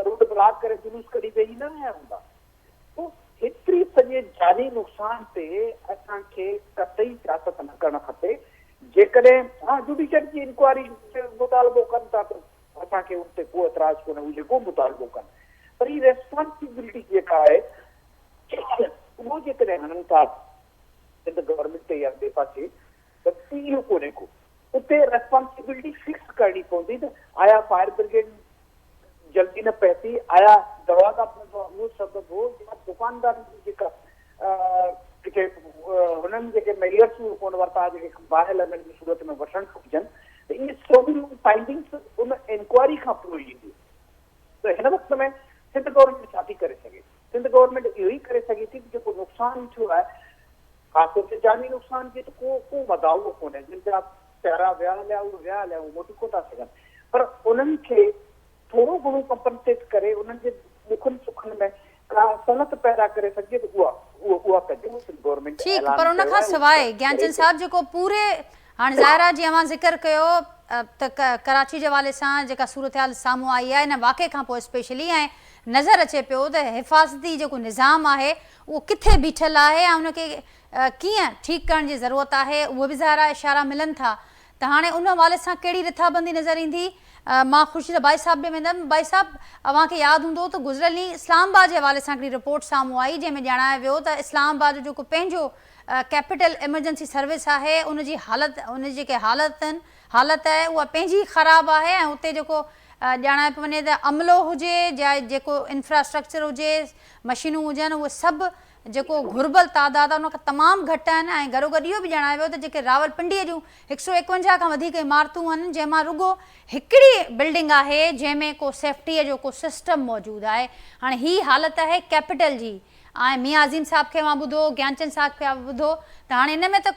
रोड ब्लॉक करे जुलूस कढी वेही न आया हूंदा। तो हेतिरी सॼे जानी नुक़सान ते असांखे कतई सियासत न करणु खपे। जेकॾहिं हा जुडिशल जी इंक्वायरी मुतालबो कनि था त असांखे उन ते को एतिराज़ कोन्हे, उहे जेको मुतालबो कनि, पर ही रेस्पॉन्सिबिलिटी जेका आहे उहो जेकॾहिं हणनि था सिंध गवर्नमेंट या ॿिए पासे त इहो कोन्हे को उते रेस्पॉन्सिबिलिटी फिक्स करणी पवंदी त आया फायर ब्रिगेड जल्दी न पहुती, आया दवा का उहो सबबु हो या दुकानदारनि जी जेका जेके हुननि जेके मेयर्स कोन वरिता जेके ॿाहिरि लॻण जी सूरत में वठणु खपजनि त इहे सभु फाइंडिंग्स उन इंक्वायरी खां पोइ ईंदियूं। त हिन वक़्त में सिंध गवर्नमेंट छा थी करे सघे? सिंध गवर्नमेंट इहो ई करे सघे थी जेको नुक़सानु थियो आहे ख़ासि तौर ते जानी नुक़सान खे त को वधाउ कोन्हे, जिन जा पहिरां विया हलिया उहे मोटी कोन था सघनि, पर उन्हनि खे थोरो घणो कंपनसेट करे उन्हनि जे दुखनि सुखनि में का सनत पैदा करे सघे त उहा कजे गवर्नमेंट। ठीक, पर उन खां सवाइ ज्ञानचंद साहब जेको पूरे हाणे ज़ाहिरा जी अवां ज़िक्र कयो त कराची जे हवाले सां जेका सूरत हाल साम्हूं आई आहे इन वाक़े खां पोइ स्पेशली ऐं नज़र अचे पियो त हिफ़ाज़ती जेको निज़ाम आहे उहो किथे बीठल आहे ऐं उनखे कीअं ठीकु करण जी ज़रूरत आहे, उहे बि ज़ाहिरा इशारा मिलनि था। त हाणे उन हवाले सां कहिड़ी रिथाबंदी नज़र ईंदी? मां ख़ुर्शीद भाई साहब ॾे वेंदमि। भाई साहब, अव्हांखे यादि हूंदो त गुज़िरियल ॾींहुं इस्लामाबाद जे हवाले सां हिकिड़ी रिपोर्ट साम्हूं आई जंहिंमें ॼाणायो वियो त इस्लामाबाद जो जेको पंहिंजो कैपिटल एमरजेंसी सर्विस आहे उनजी हालत, उन जेके हालत आहे उहा पंहिंजी ख़राबु आहे ऐं उते जेको ॼाणाए पियो वञे त अमलो हुजे या जेको इंफ्रास्ट्रक्चर हुजे, मशीनूं हुजनि, उहे सभु जेको घुर्बल तादाद आहे उनखां तमामु घटि आहिनि। ऐं गॾोगॾु इहो बि ॼाणायो वियो त जेके रावलपिंडीअ जूं 151 खां वधीक इमारतूं आहिनि जंहिंमां रुगो हिकिड़ी बिल्डिंग आहे जंहिंमें को सेफ्टीअ जो को सिस्टम मौजूदु आहे। हाणे हीअ हालत आहे कैपिटल जी। ऐं मियां अज़ीम साहब खे मां ॿुधो, ज्ञानचंद साहब खे ॿुधो, त हाणे इन में त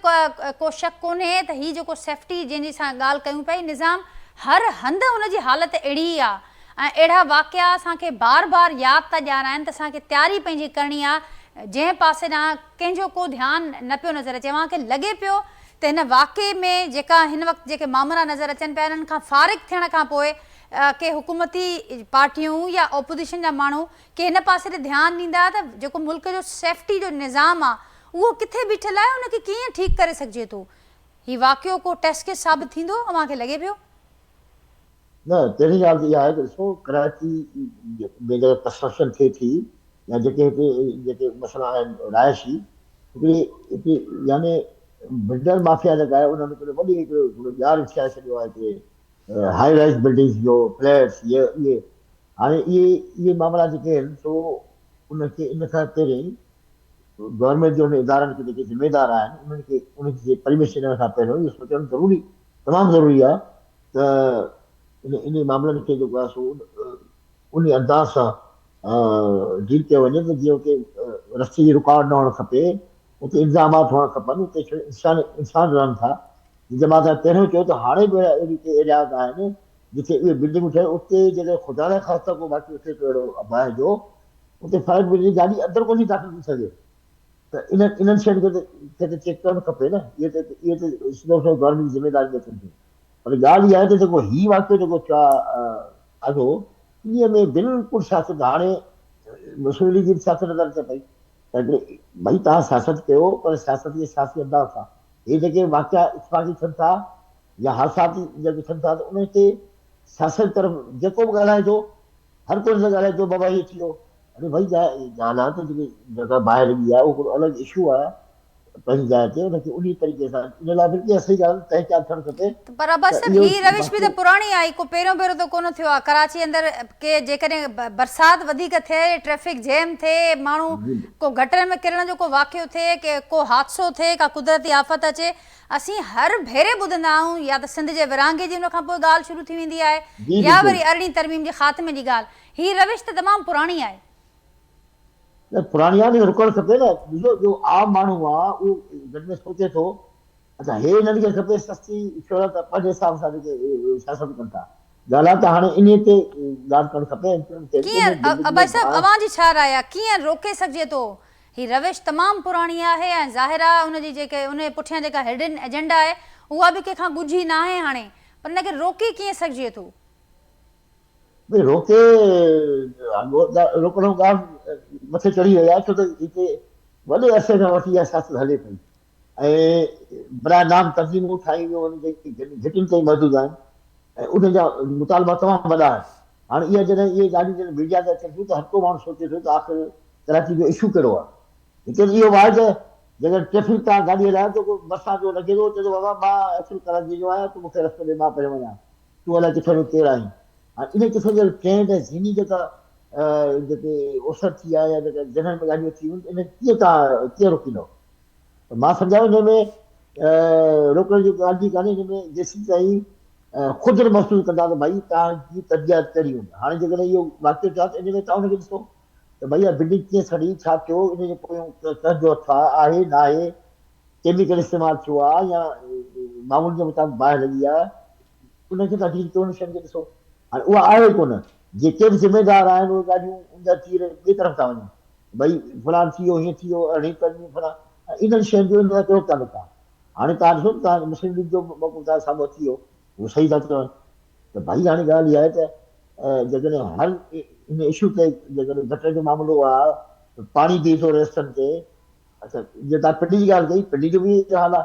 को शक कोन्हे त हीअ जेको सेफ्टी जंहिंजी असां ॻाल्हि कयूं पिया निज़ाम हर हंधि उनजी हालत अहिड़ी ई आहे ऐं अहिड़ा वाक़िया असांखे बार बार यादि था ॾियाराइनि त असांखे तयारी पंहिंजी करणी आहे जंहिं पासे ॾांहुं कंहिंजो को ध्यानु न पियो नज़र अचे। मूंखे लॻे पियो त हिन वाक़े में जेका हिन वक़्तु जेके मामला नज़र अचनि पिया इन्हनि खां फारिग़ थियण खां पोइ के हुकूमती पार्टियूं या ऑपोजिशन जा माण्हू के हिन पासे ते ध्यानु ॾींदा त जेको मुल्क जो सेफ्टी जो निज़ाम आहे उहो किथे बीठल आहे, उनखे कीअं ठीकु करे सघिजे थो। हीउ वाक़ियो को टेस्ट केस साबित थींदो मूंखे लॻे पियो। न, पहिरीं ॻाल्हि त इहा आहे त ॾिसो कराची में जेका कंस्ट्रक्शन थिए थी या जेके मसइला आहिनि राइशी हिते यानी बिल्डर माफ़िया जेका आहे उन्हनि हिकिड़ो वॾी हिकिड़ो ॼाण थियाए छॾियो आहे हिते हाई राइज़ बिल्डिंग्स जो फ्लैट्स इहे हाणे इहे मामला जेके आहिनि सो उनखे इन खां पहिरीं गवर्नमेंट जो इदारनि खे जेके ज़िम्मेदार आहिनि उनखे परमिशन ॾियण खां पहिरियों इहो सोचणु ज़रूरी, तमामु ज़रूरी आहे त इन मामलनि खे जेको आहे सो उन अंदाज़ सां डील कयो वञे त जीअं उते रस्ते जी रुकावट न हुअणु खपे, उते इंतज़ामात हुअणु खपनि, उते इंसान रहनि था। जीअं मां तव्हां पहिरियों चयो त हाणे बि अहिड़ी एरियाज़ आहिनि जिते उहे बिल्डिंगूं ठहियूं उते जॾहिं ख़ुदा न ख़ासिता को वाक़ियो थिए थो अहिड़ो अबाहि जो उते फायर ब्रिगेड गाॾी अंदरि कोन थी दाख़िल थी सघे। त इन्हनि शयुनि खे त चेक करणु खपे न, इहे त सिधो गवर्नमेंट जी ज़िमेदारी न थियनि थियूं। पर ॻाल्हि इहा आहे त जेको हीउ वाक़ियो जेको थियो आहे इन में बिल्कुलु सियासत हाणे मुस्लिम लीग जी सियासत नज़र अचे पई त भई तव्हां सियासत कयो पर सियासत जे सियासी अंदाज़ सां इहे जेके वाक़िया इतफ़ाक़ी थियनि था या हादसाती जेके थियनि था त उन ते सियासत तरफ़ जेको बि ॻाल्हाए थो हर कोई ॻाल्हाए थो बाबा हीअ थियो, अरे भई ॻाल्हि आहे त जेकी जॻह ॿाहिरि लॻी आहे उहो हिकिड़ो अलॻि इशू आहे पंहिंजी जाइ ते उनखे उन तरीक़े सां इन लाइ बिल्कुलु असली ॻाल्हि तहक़ीक़ात थियणु खपे। पर अब्बास साहब हीअ रविश बि त पुराणी आई, को पहिरियों त कोन थियो आहे। कराची अंदरि के जेकॾहिं बरसाति वधीक थिए, ट्रैफिक जैम थिए, माण्हू को गटर में किरण जो को वाक़ियो थिए, के को हादसो थिए, का कुदरती आफ़त अचे, असीं हर भेरे ॿुधंदा आहियूं या त सिंध जे विरहाङे जी उन खां पोइ ॻाल्हि शुरू थी वेंदी आहे या वरी अरिड़हीं तरमीम जे ख़ात्मे जी ॻाल्हि। हीअ रविश त तमामु पुराणी आहे। न पुराणी आहे, रुकणु खपे न। ॾिसो जो आम माण्हू आहे उहो घटि में सोचे थो अच्छा हे हिननि खे खपे सस्ती शोहरत पंहिंजे हिसाब सां जेके सियासत कनि था। ॻाल्हि आहे त हाणे इन ते ॻाल्हि करणु खपे। कीअं अब्बास साहब अवां जी छा राय आहे, कीअं रोके सघिजे थो? ही रविश तमामु पुराणी आहे ऐं ज़ाहिर आहे उनजी जेके उन पुठियां जेका हिडन एजेंडा आहे उहा बि कंहिंखां ॻुझी न आहे हाणे, पर हिनखे रोके कीअं सघिजे थो? भई रोके रोकणु ॻाल्हि मथे चढ़ी वई आहे छो त हिते वॾे अरसे खां वठी इहा सियासत हले पई ऐं बराए नाम तंज़ीमूं ठाही वियूं आहिनि जेकी घिटियुनि ताईं मौजूदु आहिनि ऐं उन जा मुतालबा तमामु वॾा आहिनि। हाणे इहे जॾहिं इहे ॻाल्हियूं जॾहिं मीडिया ते अचनि थियूं त हर को माण्हू सोचे थो त आख़िर कराची जो इशू कहिड़ो आहे। लेकिन इहो आहे त जेकर ट्रैफिक तव्हां गाॾी हलायो त को बसां जो लॻे थो चए थो बाबा मां एक्चुअली कराची जो आहियां त मूंखे रस्ते में मां पहिरियों वञा, तूं अलाए किथे जो केरु आहीं। हाणे इन क़िस्म जो ट्रेंड ऐं ज़हनी जेका जेके असर थी आहे या जेका जनरल में गाॾियूं थी आहिनि इन कीअं तव्हां कीअं रोकींदव? त मां सम्झां हिन में रोकण जी ॻाल्हि बि कान्हे, हिन में जेसीं ताईं ख़ुदि महसूसु कंदा त भई तव्हांजी तबियत कहिड़ी हूंदी। हाणे जेकॾहिं इहो वाकियो थियो आहे त इन में तव्हां हुनखे ॾिसो त भई इहा बिल्डिंग कीअं सड़ी, छा थियो, इन जे पोयां कंहिंजो हथु आहे न आहे, केमिकल इस्तेमालु थियो आहे या मामूल जे मुताबिक़ बाहि लॻी आहे, उनखे तव्हां डील कयो, उन शयुनि खे ॾिसो। हाणे उहा आहे कोन, जेके बि ज़िमेदार आहिनि उहे ॻाल्हियूं उन थी ॿिए तरफ़ था वञनि, भई फलाण थी वियो, हीअं थी वियो, अरिड़हीं पंद्रहीं फलाण, इन्हनि शयुनि जो इन कहिड़ो तालुक आहे? हाणे तव्हां ॾिसो तव्हां मुस्लिम लीग जो मौक़ो तव्हां साम्हूं अची वियो, उहो सही था चवनि त भई हाणे ॻाल्हि इहा आहे त जेकॾहिं हर इन इशू ते जेकॾहिं गटर जो मामिलो आहे, पाणी ॾे थो रस्तनि ते, अच्छा जीअं तव्हां पिंडी जी ॻाल्हि कई, पिंडी जो बि हाल आहे,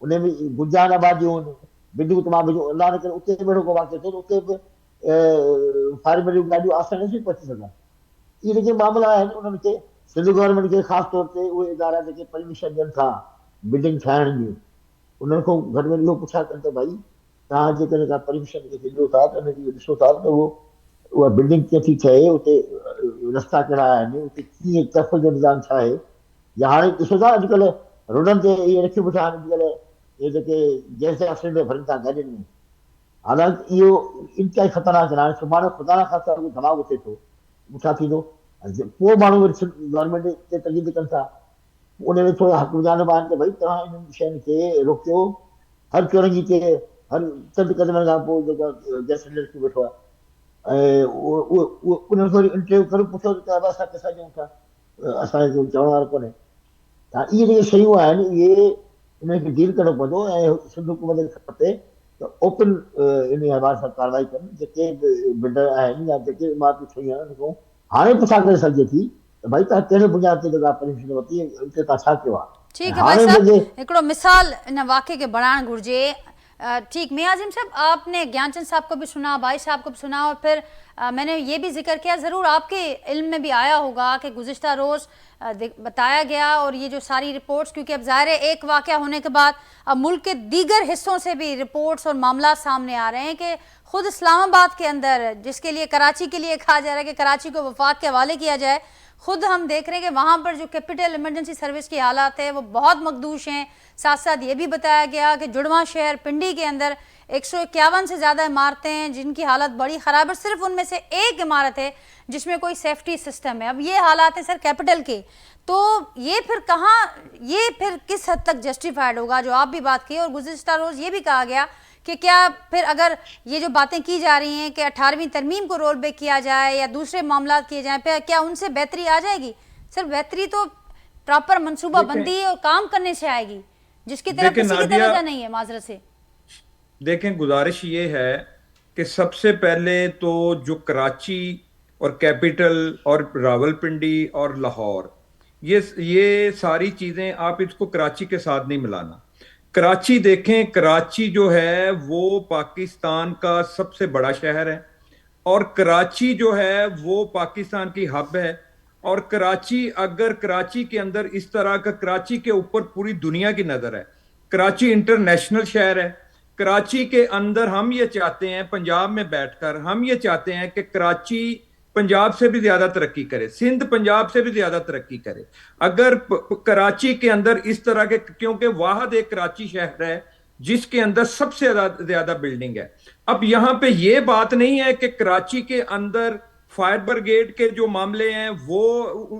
उन में गुंजान आबादियूं आहिनि, बिल्डिंगूं तमामु विझो, अलाह न करे उते बि अहिड़ो को वाक़ियो थियो त उते बि फायर ब्रिगेड गाॾियूं आसानी सां पहुची सघनि। इहे जेके मामला आहिनि उन्हनि खे सिंध गवर्नमेंट खे ख़ासि तौर ते उहे इदारा जेके परमिशन ॾियनि था बिल्डिंग ठाहिण जूं, उन्हनि खां घटि में इहो पुछा कनि त भई तव्हां जेकॾहिं का परमिशन ॾियो था त उनजी ॾिसो था त उहा बिल्डिंग कीअं थी ठहे, उते रस्ता कहिड़ा आहिनि, उते कीअं तफ़ जो निज़ाम छा आहे, या हाणे ॾिसो था अॼुकल्ह रोडनि ते इहे रखी बीठा आहिनि अॼुकल्ह इहे जेके गैस जा सिलेंडर भरनि था गाॾियुनि में, हालांकि इहो इंतिहाई ख़तरनाक आहे। हाणे सुभाणे ख़ुदा न ख़ासिता धमाको थिए थो, छा थींदो? पोइ माण्हू वरी गवर्नमेंट ते तंक़ीद कनि था, उन में थोरा हक़ जानब आहिनि त भई तव्हां इन्हनि शयुनि खे रोकियो, हर चौरंगी ते हर चंद कदमनि खां पोइ जेका गैस सिलेंडर रखी वेठो आहे, ऐं उन्हनि खे वरी इंटरव्यू करे पुछो त चइबो असां कंहिंसां ॾियूं था, असांखे चवण वारो कोन्हे। त इहे जेके शयूं आहिनि इहे इनखे डील करणो पवंदो ऐं सिंध हुकूमत खे खपे त ओपन इन हवाले सां कार्रवाई कनि, जेके बि बिल्डर आहिनि या जेके इमारतूं ठहियूं आहिनि उन हाणे पुछा करे सघिजे थी त भई तव्हां कहिड़े बुनियाद ते जेका परमिशन वरिती उते तव्हां छा कयो आहे। ठीक है भाई साहब, हिकिड़ो मिसाल इन वाक़े के बढ़ाइण घुर्जे। ठीक, मियां अज़ीम साहब, आपने ज्ञानचंद साहब को भी सुना, भाई साहब को भी सुना, और फिर मैंने ये भी जिक्र किया, ज़रूर आपके इल्म में भी आया होगा कि गुज़िश्ता रोज़ बताया गया, और ये जो सारी रिपोर्ट्स, क्योंकि अब ज़ाहिर है एक वाक़या होने के बाद अब मुल्क के दीगर हिस्सों से भी रिपोर्ट्स और मामला सामने आ रहे हैं कि खुद इस्लामाबाद के अंदर, जिसके लिए कराची के लिए कहा जा रहा है कि कराची को वफाक के हवाले किया जाए, खुद हम देख रहे हैं कि वहाँ पर जो कैपिटल इमरजेंसी सर्विस की हालात है वो बहुत मखदूश हैं। साथ साथ ये भी बताया गया कि जुड़वा शहर पिंडी के अंदर 151 से ज़्यादा इमारतें हैं जिनकी हालत बड़ी ख़राब है, सिर्फ उनमें से एक इमारत है जिसमें कोई सेफ्टी सिस्टम है। अब ये हालात हैं सर कैपिटल के, तो ये फिर कहाँ, ये फिर किस हद तक जस्टिफाइड होगा जो आप भी बात की, और गुज़िश्ता रोज़ ये भी कहा गया कि क्या फिर अगर ये जो बातें की जा रही हैं कि 18वीं तरमीम को रोल बैक किया जाए या दूसरे मामला किए जाएं, फिर क्या उनसे बेहतरी आ जाएगी? सर बेहतरी तो प्रॉपर मनसूबा बंदी और काम करने से आएगी, जिसकी तरफ किसी की तवज्जो नहीं है माजरत से। देखें, गुजारिश ये है कि सबसे पहले तो जो कराची और कैपिटल और रावलपिंडी और लाहौर, ये सारी चीजें आप इसको कराची के साथ नहीं मिलाना। कराची देखें, कराची जो है वो पाकिस्तान का सबसे बड़ा शहर है, और कराची जो है वो पाकिस्तान की हब है, और कराची, अगर कराची के अंदर इस तरह का, कराची के ऊपर पूरी दुनिया की नजर है, कराची इंटरनेशनल शहर है। कराची के अंदर हम ये चाहते हैं, पंजाब में बैठकर हम ये चाहते हैं कि कराची पंजाब से भी ज्यादा तरक्की करे, सिंध पंजाब से भी ज्यादा तरक्की करे। अगर कराची के अंदर इस तरह के, क्योंकि वाहद एक कराची शहर है जिसके अंदर सबसे ज्यादा बिल्डिंग है। अब यहां पे ये बात नहीं है कि कराची के अंदर फायर ब्रिगेड के जो मामले हैं वो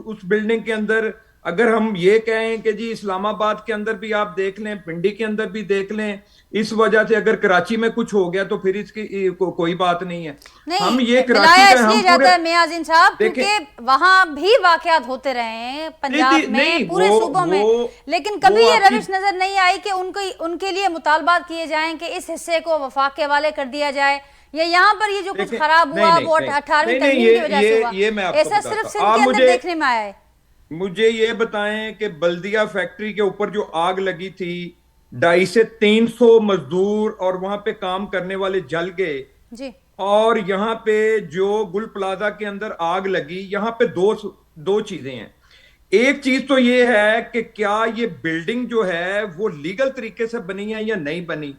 उस बिल्डिंग के अंदर, अगर हम ये कहें कि जी इस्लामाबाद के अंदर भी आप देख लें, पिंडी के अंदर भी देख लें, इस वजह से अगर कराची में कुछ हो गया तो फिर इसकी कोई बात नहीं है। नहीं, हम ये कराची का इसलिए जाता है मियां अज़ीम साहब क्योंकि वहां भी वाकयात होते रहे हैं पंजाब में, पूरे सूबों में, लेकिन कभी ये रविश नजर नहीं आई कि उनके लिए मुतालबात किए जाएं कि इस हिस्से को वफाक के हवाले कर दिया जाए, या यहाँ पर ये जो कुछ खराब हुआ वो 18वीं तरमीम की वजह से हुआ, ऐसा सिर्फ सिंध के अंदर देखने में आया है। मुझे ये बताएं कि बल्दिया फैक्ट्री के ऊपर जो आग लगी थी, 250 से 300 मजदूर और वहां पे काम करने वाले जल गए जी, और यहाँ पे जो गुल प्लाजा के अंदर आग लगी, यहाँ पे दो चीजें हैं। एक चीज तो ये है कि क्या ये बिल्डिंग जो है वो लीगल तरीके से बनी है या नहीं बनी।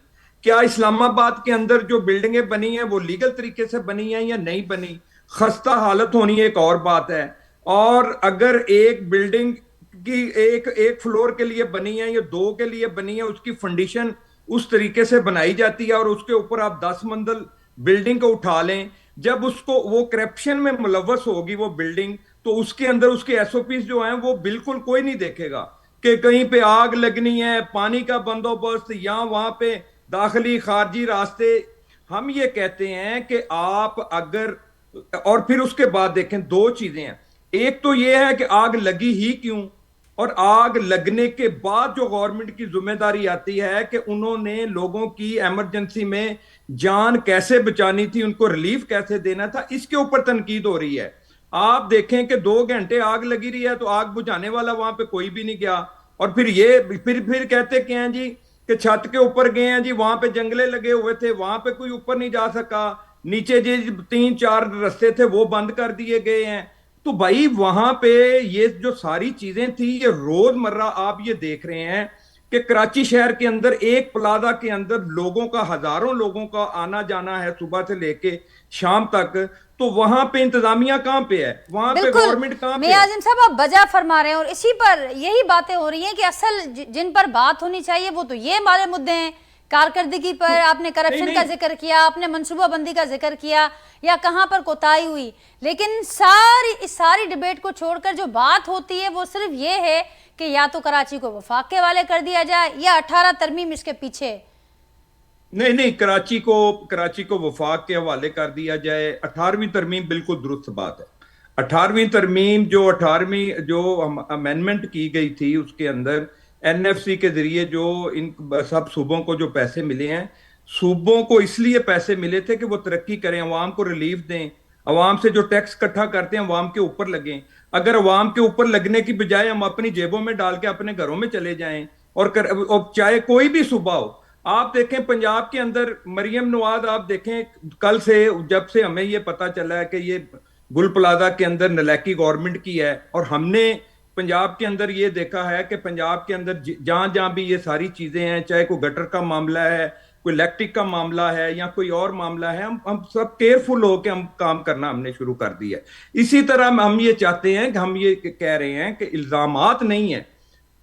क्या इस्लामाबाद के अंदर जो बिल्डिंगें बनी हैं वो लीगल तरीके से बनी हैं या नहीं बनी। खस्ता हालत होनी एक और बात है, और अगर एक बिल्डिंग की एक एक फ्लोर के लिए बनी है या दो के लिए बनी है, उसकी फंडिशन उस तरीके से बनाई जाती है और उसके ऊपर आप 10 मंजिल बिल्डिंग को उठा लें, जब उसको वो करप्शन में मुलव्वस होगी वो बिल्डिंग, तो उसके अंदर उसके एसओपी जो हैं वो बिल्कुल कोई नहीं देखेगा कि कहीं पे आग लगनी है, पानी का बंदोबस्त या वहां पे दाखिली खारजी रास्ते। हम ये कहते हैं कि आप अगर, और फिर उसके बाद देखें दो चीजें हैं। एक तो ये है कि आग लगी ही क्यों, और आग लगने के बाद जो गवर्नमेंट की जिम्मेदारी आती है कि उन्होंने लोगों की इमरजेंसी में जान कैसे बचानी थी, उनको रिलीफ कैसे देना था, इसके ऊपर तनकीद हो रही है। आप देखें कि 2 घंटे आग लगी रही है तो आग बुझाने वाला वहां पे कोई भी नहीं गया, और फिर ये फिर कहते क्या हैं जी कि छत के ऊपर गए हैं जी, वहां पे जंगले लगे हुए थे, वहां पे कोई ऊपर नहीं जा सका, नीचे जी 3-4 रास्ते थे वो बंद कर दिए गए हैं। तो भाई वहां पे ये जो सारी चीजें थी ये रोजमर्रा आप ये देख रहे हैं कि कराची शहर के अंदर एक प्लाजा के अंदर लोगों का, हजारों लोगों का आना जाना है सुबह से लेके शाम तक। तो वहां पे इंतजामिया कहां पे है, वहां पे गवर्नमेंट कहां पे है? आजिम साहब आप बजा फरमा रहे हैं और इसी पर यही बातें हो रही हैं कि असल जिन पर बात होनी चाहिए वो तो ये हमारे मुद्दे हैं। कारकर्दगी पर आपने करप्शन का जिक्र किया, आपने मनसूबाबंदी का जिक्र किया, या कहां पर कोताही हुई, लेकिन इस सारी डिबेट को छोड़कर जो बात होती है वो सिर्फ ये है कि या तो कराची को वफाक के हवाले कर दिया जाए या 18 तरमीम इसके पीछे। नहीं, कराची को वफाक के हवाले कर दिया जाए। 18वीं तरमीम बिल्कुल दुरुस्त बात है। 18वीं तरमीम जो अमेंडमेंट की गई थी उसके अंदर एनएफसी के जरिए जो इन सब सूबों को जो पैसे मिले हैं, सूबों को इसलिए पैसे मिले थे कि वो तरक्की करें, अवाम को रिलीफ दें, अवाम से जो टैक्स इकट्ठा करते हैं अवाम के ऊपर लगें। अगर अवाम के ऊपर लगने की बजाय हम अपनी जेबों में डाल के अपने घरों में चले जाएं, और चाहे कोई भी सूबा हो, आप देखें पंजाब के अंदर मरियम नवाज, आप देखें कल से जब से हमें ये पता चला है कि ये गुल प्लाजा के अंदर नलैकी गवर्नमेंट की है, और हमने पंजाब के अंदर ये देखा है कि पंजाब के अंदर जहां जहां भी ये सारी चीजें हैं, चाहे कोई गटर का मामला है, कोई इलेक्ट्रिक का मामला है या कोई और मामला है, हम सब केयरफुल होकर हम काम करना हमने शुरू कर दिया है। इसी तरह हम ये चाहते हैं कि हम ये कह रहे हैं कि इल्जामात नहीं है,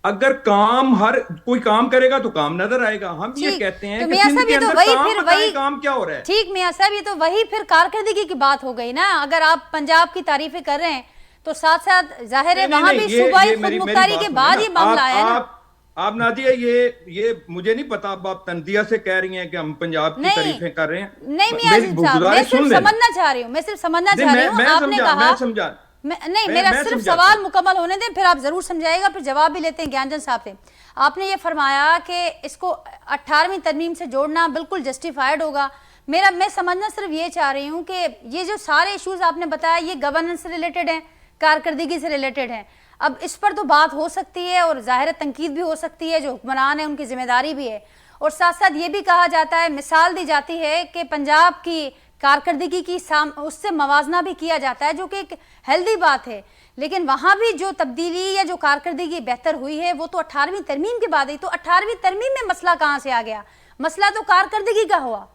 अगर काम हर कोई काम करेगा तो काम नजर आएगा। हम ये कहते हैं तो मियां साहब ये तो वही काम क्या हो रहा है। ठीक मियां साहब ये तो वही फिर कारकर्दगी की बात हो गई ना। अगर आप पंजाब की तारीफें कर रहे हैं तो साथ साथ जाहिर है वहां भी सूबाई खुदमुख्तारी के बाद ये मामला आया ना। आप नादिया ये मुझे नहीं पता, आप तंजिया से कह रही हैं कि हम पंजाब की तारीफें कर रहे हैं। नहीं मियां साहब, मैं सिर्फ समझना चाह रही हूँ, आपने कहा नहीं, मेरा सिर्फ सवाल मुकम्मल होने दें, फिर आप जरूर समझाइएगा, फिर जवाब भी लेते हैं ज्ञानचंद साहब से। आपने ये फरमाया कि इसको 18वीं तरमीम से जोड़ना बिल्कुल जस्टिफाइड होगा। मैं समझना सिर्फ ये चाह रही हूँ कि ये जो सारे इश्यूज आपने बताया ये गवर्नेंस से रिलेटेड हैं, कारकर्दगी से रिलेटेड हैं। अब इस पर तो बात हो सकती है और जाहिर तनकीद भी हो सकती है, जो हुक्मरान है उनकी जिम्मेदारी भी है, और साथ साथ ये भी कहा जाता है, मिसाल दी जाती है कि पंजाब की कारकर्दगी की उससे मवाजना भी किया जाता है, जो कि एक हेल्दी बात है। लेकिन वहां भी जो तब्दीली या जो कारकर्दगी बेहतर हुई है वो तो 18वीं तरमीम के बाद ही। तो 18वीं तरमीम में मसला कहां से आ गया? मसला तो कारकर्दगी का हुआ।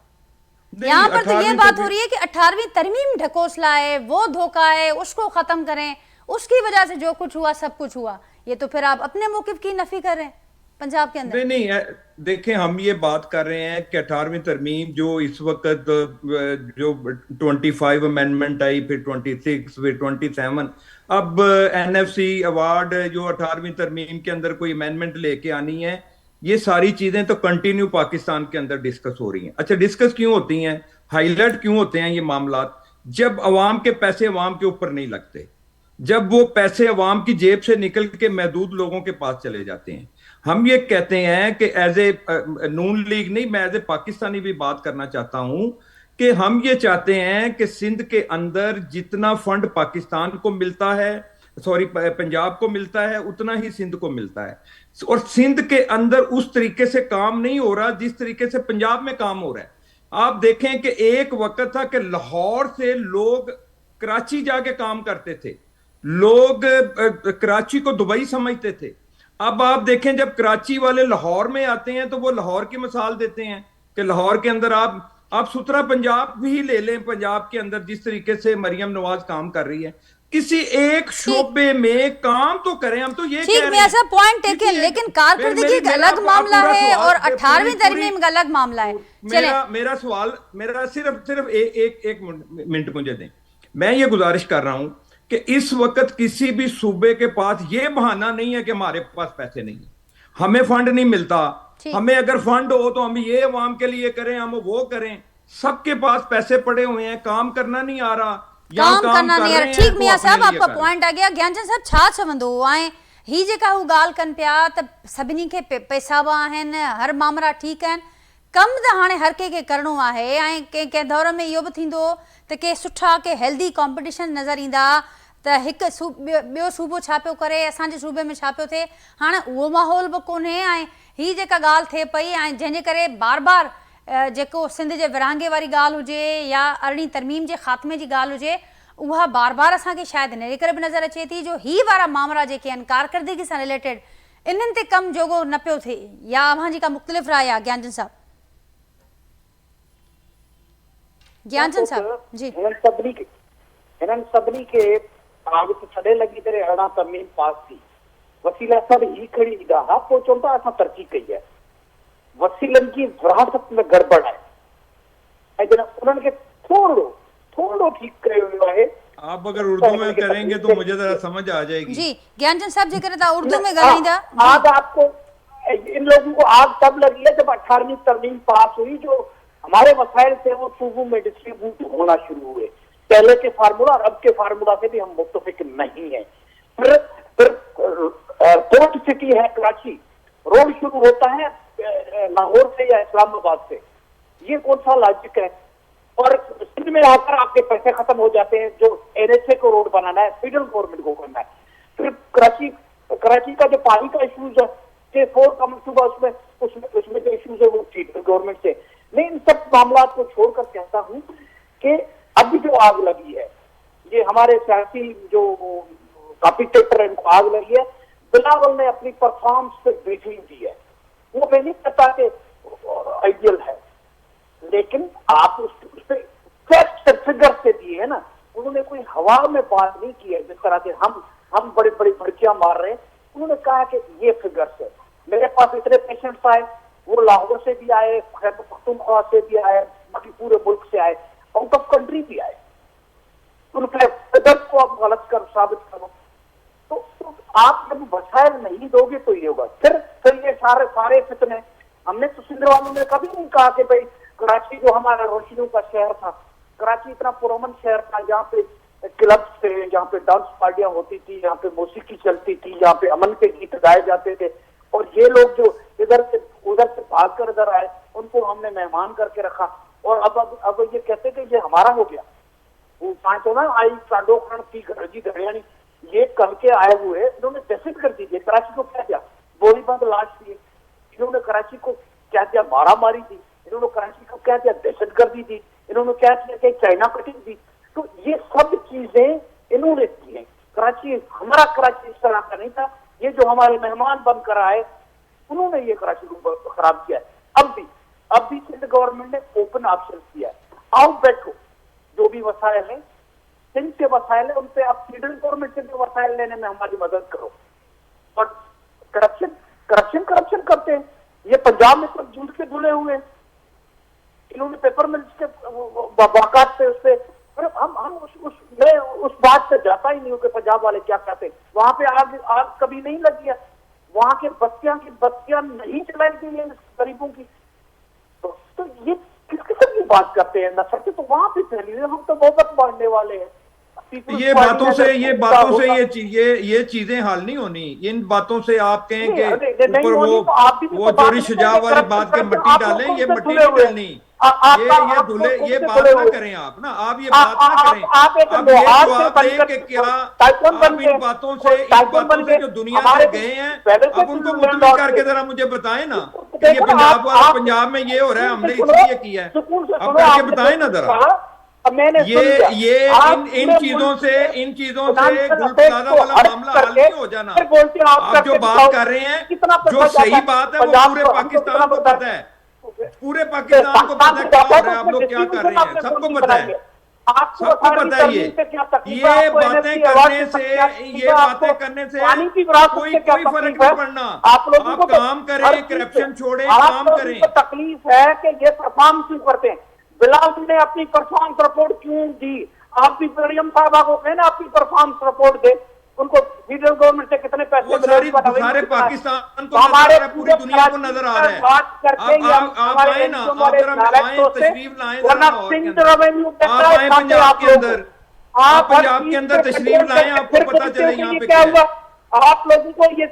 यहाँ पर तो ये बात हो रही है कि 18वीं तरमीम ढकोसला है, वो धोखा है, उसको खत्म करें, उसकी वजह से जो कुछ हुआ सब कुछ हुआ। ये तो फिर आप अपने मौकिफ की नफी कर रहे हैं पंजाब के अंदर। नहीं, देखें हम ये बात कर रहे हैं कि 18वीं तरमीम जो इस वक्त जो 25 अमेंडमेंट आई, फिर 26, फिर 27, अब एनएफसी अवार्ड जो 18वीं तरमीम के अंदर कोई अमेंडमेंट लेके आनी है, ये सारी चीजें तो कंटिन्यू पाकिस्तान के अंदर डिस्कस हो रही हैं। अच्छा, डिस्कस क्यों होती हैं, हाईलाइट क्यों होते हैं ये मामला? जब अवाम के पैसे अवाम के ऊपर नहीं लगते, जब वो पैसे अवाम की जेब से निकल के महदूद लोगों के पास चले जाते हैं। हम ये कहते हैं कि एज ए नून लीग नहीं, मैं एज ए पाकिस्तानी भी बात करना चाहता हूं कि हम ये चाहते हैं कि सिंध के अंदर जितना फंड पाकिस्तान को मिलता है, पंजाब को मिलता है, उतना ही सिंध को मिलता है। और सिंध के अंदर उस तरीके से काम नहीं हो रहा जिस तरीके से पंजाब में काम हो रहा है। आप देखें कि एक वक्त था कि लाहौर से लोग कराची जाके काम करते थे, लोग कराची को दुबई समझते थे। अब आप देखें, जब कराची वाले लाहौर में आते हैं तो वो लाहौर की मिसाल देते हैं कि लाहौर के अंदर आप सुथरा पंजाब भी ले लें, पंजाब के अंदर जिस तरीके से मरियम नवाज काम कर रही है, किसी एक शोबे में काम तो करें। हम तो ये ठीक, कह मैं रहे ऐसा पॉइंट टेकन, लेकिन कारकर्दगी एक अलग मामला है और 18वीं तरमीम का अलग मामला है। चले, मेरा सवाल, मेरा सिर्फ एक मिनट मुझे दें। मैं ये गुजारिश कर रहा हूं कि इस वक्त किसी भी सूबे के पास ये बहाना नहीं है कि हमारे पास पैसे नहीं है, हमें फंड नहीं मिलता। हमें अगर फंड हो तो हम ये अवाम के लिए करें, हम वो करें। सबके पास पैसे पड़े हुए हैं, काम करना नहीं आ रहा, काम करना नहीं आ रहा। ठीक, मियां साहब आपका पॉइंट आ गया। ज्ञानचंद साहब छा चवंदो आए ही जेका हू ॻाल्हि कनि पिया त सभिनी खे पैसा बि आहिनि, हर मामला ठीकु आहिनि, कम त हाणे हर कंहिंखे करिणो आहे। ऐं कंहिं दौर में इहो बि थींदो त के सुठा के हेल्दी कॉम्पिटिशन नज़र ईंदा त हिकु ॿियो सूबो छा पियो करे, असांजे सूबे में छा पियो थिए। हाणे उहो माहौल बि कोन्हे ऐं हीअ जेका ॻाल्हि थिए पई ऐं जंहिंजे करे बार बार जेको सिंध जे विरहांगे वारी ॻाल्हि हुजे या 18वीं तरमीम जे ख़ात्मे जी ॻाल्हि हुजे, उहा बार बार असांखे शायदि इन करे बि नज़र अचे थी जो ही वारा मामला जेके आहिनि कारकर्दगी सां रिलेटेड, इन्हनि ते कमु जोगो न पियो थिए, या अव्हांजी का मुख़्तलिफ़ राय आहे ज्ञानचंद साहब? ज्ञानचंद साहब जी, हिननि सभिनी खे आग त छॾे लॻी करे 18 तरमीम पास थी, वसीला सभु ही खणी ईंदा हा, पोइ चवनि था असां तरक़ी कई आहे। वसीलनि जी विरासत में गड़बड़ आहे ऐं जॾहिं उन्हनि खे थोरो ठीकु कयो वियो आहे। आप अगर उर्दू में करेंगे तो मुझे जरा समझ आ जाएगी। जी ज्ञानचंद साहब जेकर था उर्दू में ॻाल्हाईंदा। आग आपको, इन लोगों को आग तब लगी है जब 18वीं तरमीम पास हुई, जो हमारे वसाइल थे वो सूबों में डिस्ट्रीब्यूट होना शुरू हुए। पहले के फार्मूला और अब के फार्मूला से भी हम मुत्तफिक नहीं है। फिर पोर्ट सिटी है कराची, रोड शुरू होता है लाहौर से या इस्लामाबाद से, ये कौन सा लॉजिक है? और सिंध में आकर आपके पैसे खत्म हो जाते हैं, जो NHA को रोड बनाना है फेडरल गवर्नमेंट को करना है। फिर कराची का जो पानी का इश्यूज है, 4 का मनसूबा, उसमें जो इश्यूज है वो फेडरल गवर्नमेंट से। मैं इन सब मामला को छोड़कर कहता हूँ कि अब जो आग लगी है, ये हमारे सियासी जो कॉम्पिटिटर है इनको आग लगी है। बिलावल ने अपनी परफॉर्मेंस पे ब्रीफिंग दी है, वो मैं नहीं कहता कि आइडियल है, लेकिन आप उस पे फैक्ट फिगर से दिए है ना। उन्होंने कोई हवा में बात नहीं की है जिस तरह से हम बड़ी बड़ी भड़कियां मार रहे हैं। उन्होंने कहा कि ये फिगर से मेरे पास इतने पेशेंट्स आए, वो लाहौर से भी आए, खैबर पख्तूनख्वा से भी आए, बाकी पूरे मुल्क से आए, आउट ऑफ कंट्री भी आए। उनके फिगर को आप गलत कर साबित करो तो आप जब वसाइल नहीं दोगे तो ये होगा। फिर ये सारे फितने, हमने तो सिंध वालों ने कभी नहीं कहा कि भाई कराची जो हमारा रोशनियों का शहर था, कराची इतना पुरअमन शहर था, जहाँ पे क्लब थे, जहाँ पे डांस पार्टियां होती थी, जहाँ पे मौसीकी चलती थी, जहाँ पे अमन के गीत गाए जाते थे, और ये लोग जो इधर से उधर से भाग कर इधर आए, उनको हमने मेहमान करके रखा। और अब ये कहते कि ये हमारा हो गया। वो तो ना आई साडो खान की गरजी दरियानी, ये कल के आए हुए इन्होंने दहशत कर दी। कराची को क्या दिया? गोलीबार लाश दिए। इन्होंने कराची को क्या दिया? मारा मारी दी। इन्होंने कराची को क्या दिया? दहशत गर्दी दी। इन्होंने क्या किया कि चाइना कटिंग दी। तो ये सब चीजें इन्होंने की है। कराची, हमारा कराची इस तरह का नहीं था। ये जो हमारे मेहमान बनकर आए, उन्होंने ये कराची को खराब किया है। अब भी सिंध गवर्नमेंट ने ओपन ऑप्शन दिया है, आओ बैठो, जो भी वसाइल है, सिंध के वसाइल है, उन पे आप फेडरल गवर्नमेंट से भी वसाइल लेने में हमारी मदद करो। और करप्शन करते हैं। ये पंजाब में सब झूठ के धुले हुए हैं। इन्होंने पेपर मिल्स के वाकत पे उससे, हम मैं उस बात से जाता ही नहीं हूँ कि पंजाब वाले क्या कहते हैं। वहां पे आग कभी नहीं लगी है। वहां के बत्तियां नहीं चलाई गई है गरीबों की। तो ये किस किस्म की बात करते हैं? नफरत तो वहां पे फैली है, हम तो मोहब्बत बांटने वाले हैं। ये बातों से ये चीजें हल नहीं होनी। इन बातों से आप कहें कि ऊपर वो चोरी शुजाव वाली बात के मिट्टी डालें, ये मिट्टी नहीं डालनी। ये बात ना करें आप ना, आप ये बात ना करें। आप ये जवाब दें कि क्या आप इन बातों से जो दुनिया में गए हैं, अब उनको मुतमिन करके जरा मुझे बताएं ना कि ये पंजाब में ये हो रहा है, हमने इसलिए किया है। आप करके बताएं ना जरा। अब मैंने सुन लिया। ये आप इन पूरे चीजों मुल्क से के इन चीजों से financial गुल affairs प्लाजा को वाला हड़प मामला हल करके नहीं हो जाना। फिर बोलते हैं आप जो करके बात दिखाओ, कर रहे हैं, कितना पैसा जो सही जाता बात है वो पंजाब पूरे को, हमको पाकिस्तान कितना को पता है, पूरे तो पाकिस्तान को पता है क्या हो रहा है, आप उसमें लोग क्या कर रहे distribution हैं, आपने सबको कौन सी पता है, बनाई है? आपको सबको authority पता है। करने से क्या तकलीफ ये है? आपको बातें NFC करने award से क्या ये तकलीफ है? बातें आपको करने से पानी की विरासत कोई से क्या कोई फर्क तकलीफ नहीं है? पड़ना। आप लोगों आप को तो काम हर करें, चीज करप्शन से छोड़ें, आप काम लोगों करें। को तकलीफ है कि ये परफॉर्म क्यों करते हैं। बिलाल ने अपनी परफॉर्मेंस रिपोर्ट क्यों दी? आप भी मरियम साहबा को कहना अपनी परफॉर्मेंस रिपोर्ट दे, उनको फेडरल गवर्नमेंट से कितने पैसे वो मिले, सारी उनका revenue सारे कितना है। पाकिस्तान को तो हमारे नजर आ रहा है, पूरी दुनिया को नजर आ रहा है। बात करके ये आप हमारे आए ना, NGO आप वाले जरा नाराज आए, दोस्त हैं, तशरीफ लाएं वरना जरा लाहौर के सिंध अंदर। रेवेन्यू आप आए पंजाब के अंदर, आप हर पंजाब के चीज अंदर पे तशरीफ कंट्रोल लाएं, करके आपको फिर पता बोलते चले हो कि यहाँ ये पे क्या क्या है। हुआ। आप लोगों को ये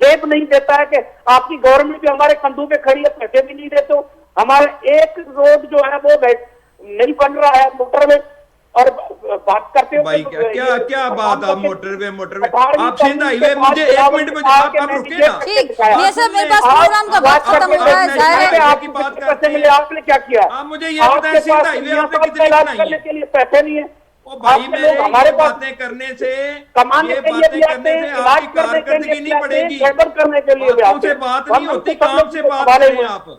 जेब नहीं देता है कि आपकी गवर्नमेंट भी हमारे कंधों पे खड़ी है, पैसे भी नहीं देते हो। हमारे एक रोड जो है वो नहीं बन रहा है, मोटरवे, और बात करते हो भाई क्या क्या बात आप मोटरवे आप सिंध हाईवे, मुझे एक मिनट में आप रुके ना। ठीक, ये सब मेरे पास प्रोग्राम का वक्त खत्म हो रहा है, जाहिर है। आप की बात करते हैं, आपने क्या किया? आप मुझे ये बताएं, सिंध हाईवे आपने कितनी बनाई करने है? के लिए पैसे नहीं है। ओ भाई मेरे हमारे ये पास बातें करने से, कमाने ये के लिए बातें भी आते करने हैं, से इलाज आपकी करने के लिए कारकर्दगी भी नहीं आते हैं, पड़ेगी। गड़बड़ करने के लिए भी बातों आते से हैं। बात नहीं होती, सब काम लोग से को बात सवाल करें। आप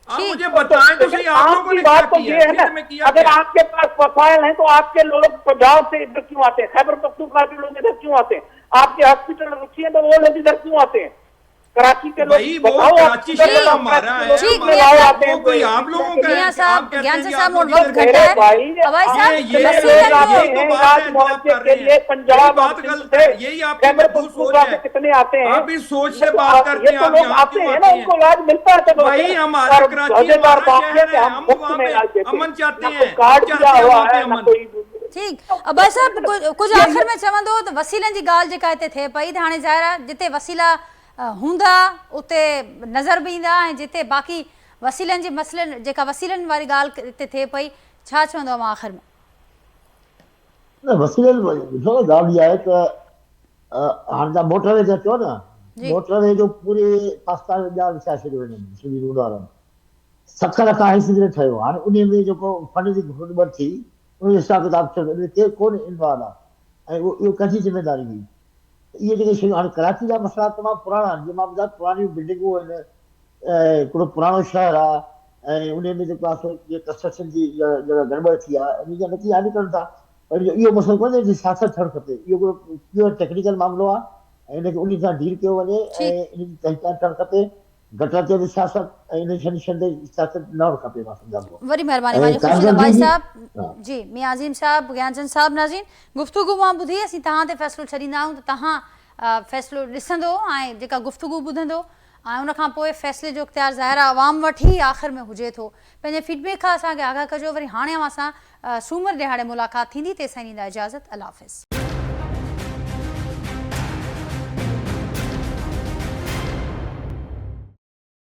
ठीक। मुझे बताएं तो सही, आप लोगों ने क्या बात तो किया ये है ना, सिंध में किया अगर क्या? आपके पास प्रोफाइल है तो आपके लोग पंजाब से इधर क्यों आते हैं? खैबर पख्तूनख्वा के लोग इधर क्यों आते हैं? आपके हॉस्पिटल रुकी है तो वो लोग इधर क्यों आते हैं? कराची के भाई लोग वो बताओ, कराची आप- शहर हमारा है, ठीक, हमारा मियां साहब, आते हैं, कोई आप लोगों का है मियां कि साहब, आप कहते ज्ञान हैं से कि साहब आप लोग मोड़ वक्त इधर घटा है। भाई, अवैध साहब, ये वसीलन लोग जो यही तो बात है जो आप कर रहे हैं, यही बात गलत है, यही आपकी खैबर महदूद सोच पख्तूनख्वा से है। कितने आते हैं? आप इस सोच से बात करते ये हैं, तो आप लोग यहाँ आते क्यों हैं ना, आते हैं? उनको इलाज मिलता है तो भाई हमारा और कराची मजेदार हमारा बात है कि शहर है, हम हम मुफ्त वहाँ में पे इलाज देते हैं। अमन चाहते ना हैं, कोई कार्ड आप दिया चाहते हैं हुआ वहाँ पे है, ना अमन। कोई ठीक, अवैध साहब कुछ आखिर में चवंदो त वसीलनि जी ॻाल्हि जेका हिते थिए पई त हाणे ज़ाहिर आहे जिते वसीला हूंदा उते नज़र बि ईंदा ऐं जिते बाक़ी वसीलनि जी मसइलनि जेका वसीलनि वारी ॻाल्हि हिते थिए पई, छा चवंदो मां आख़िर में? न वसीले ॾिसो न ॻाल्हि इहा आहे त हाणे तव्हां मोटरवे ते चओ न, जी। मोटरवे जो पूरे पाकिस्तान में ॿिया विछाए छॾियो हिननि सिंधी रूल वारनि। 70 लख हाई में ठहियो, हाणे उन में जेको फंड जी घुरबड़ थी उन हिसाब किताब थियो, उन में केरु कोन इन्वॉल्व आहे ऐं इहो कंहिंजी ज़िमेदारी हुई। इहे जेके शयूं हाणे कराची जा मसइला तमामु पुराणा आहिनि, जीअं मां ॿुधायां पुराणियूं बिल्डिंगूं आहिनि, हिकिड़ो पुराणो शहर आहे ऐं उन में जेको आहे कंस्ट्रक्शन जी गड़बड़ थी आहे, इन जा नतीजा निकिरनि था। पर इहो मसइलो कोन्हे कि सियासत थियणु खपे, इहो हिकिड़ो प्योर टेक्निकल मामिलो आहे ऐं इनखे उन सां डील कयो वञे ऐं इन जी तहक़ीक़ात थियणु खपे। गटर ते बि सियासत ऐं इन शनि ते सियासत न हुअणु खपे, मां सम्झां थो। वरी महिरबानी वाली ख़ुर्शीद भाई साहब जी, मियां अज़ीम साहब, ज्ञानचंद साहब, नाज़रीन गुफ्तगू मां ॿुधी, असीं तव्हां ते फ़ैसिलो छॾींदा आहियूं त तव्हां फ़ैसिलो ॾिसंदो ऐं जेका गुफ्तगू ॿुधंदो ऐं उनखां पोइ फ़ैसिले जो इख्तियार ज़ाहिर आहे आवाम वटि ई आख़िर में हुजे थो। पंहिंजे फीडबैक खां असांखे आगाह कजो। वरी हाणे असां सूमर ॾिहाड़े मुलाक़ात थींदी, तेसिताईं ॾींदा इजाज़त। अल्लाह हाफ़िज़।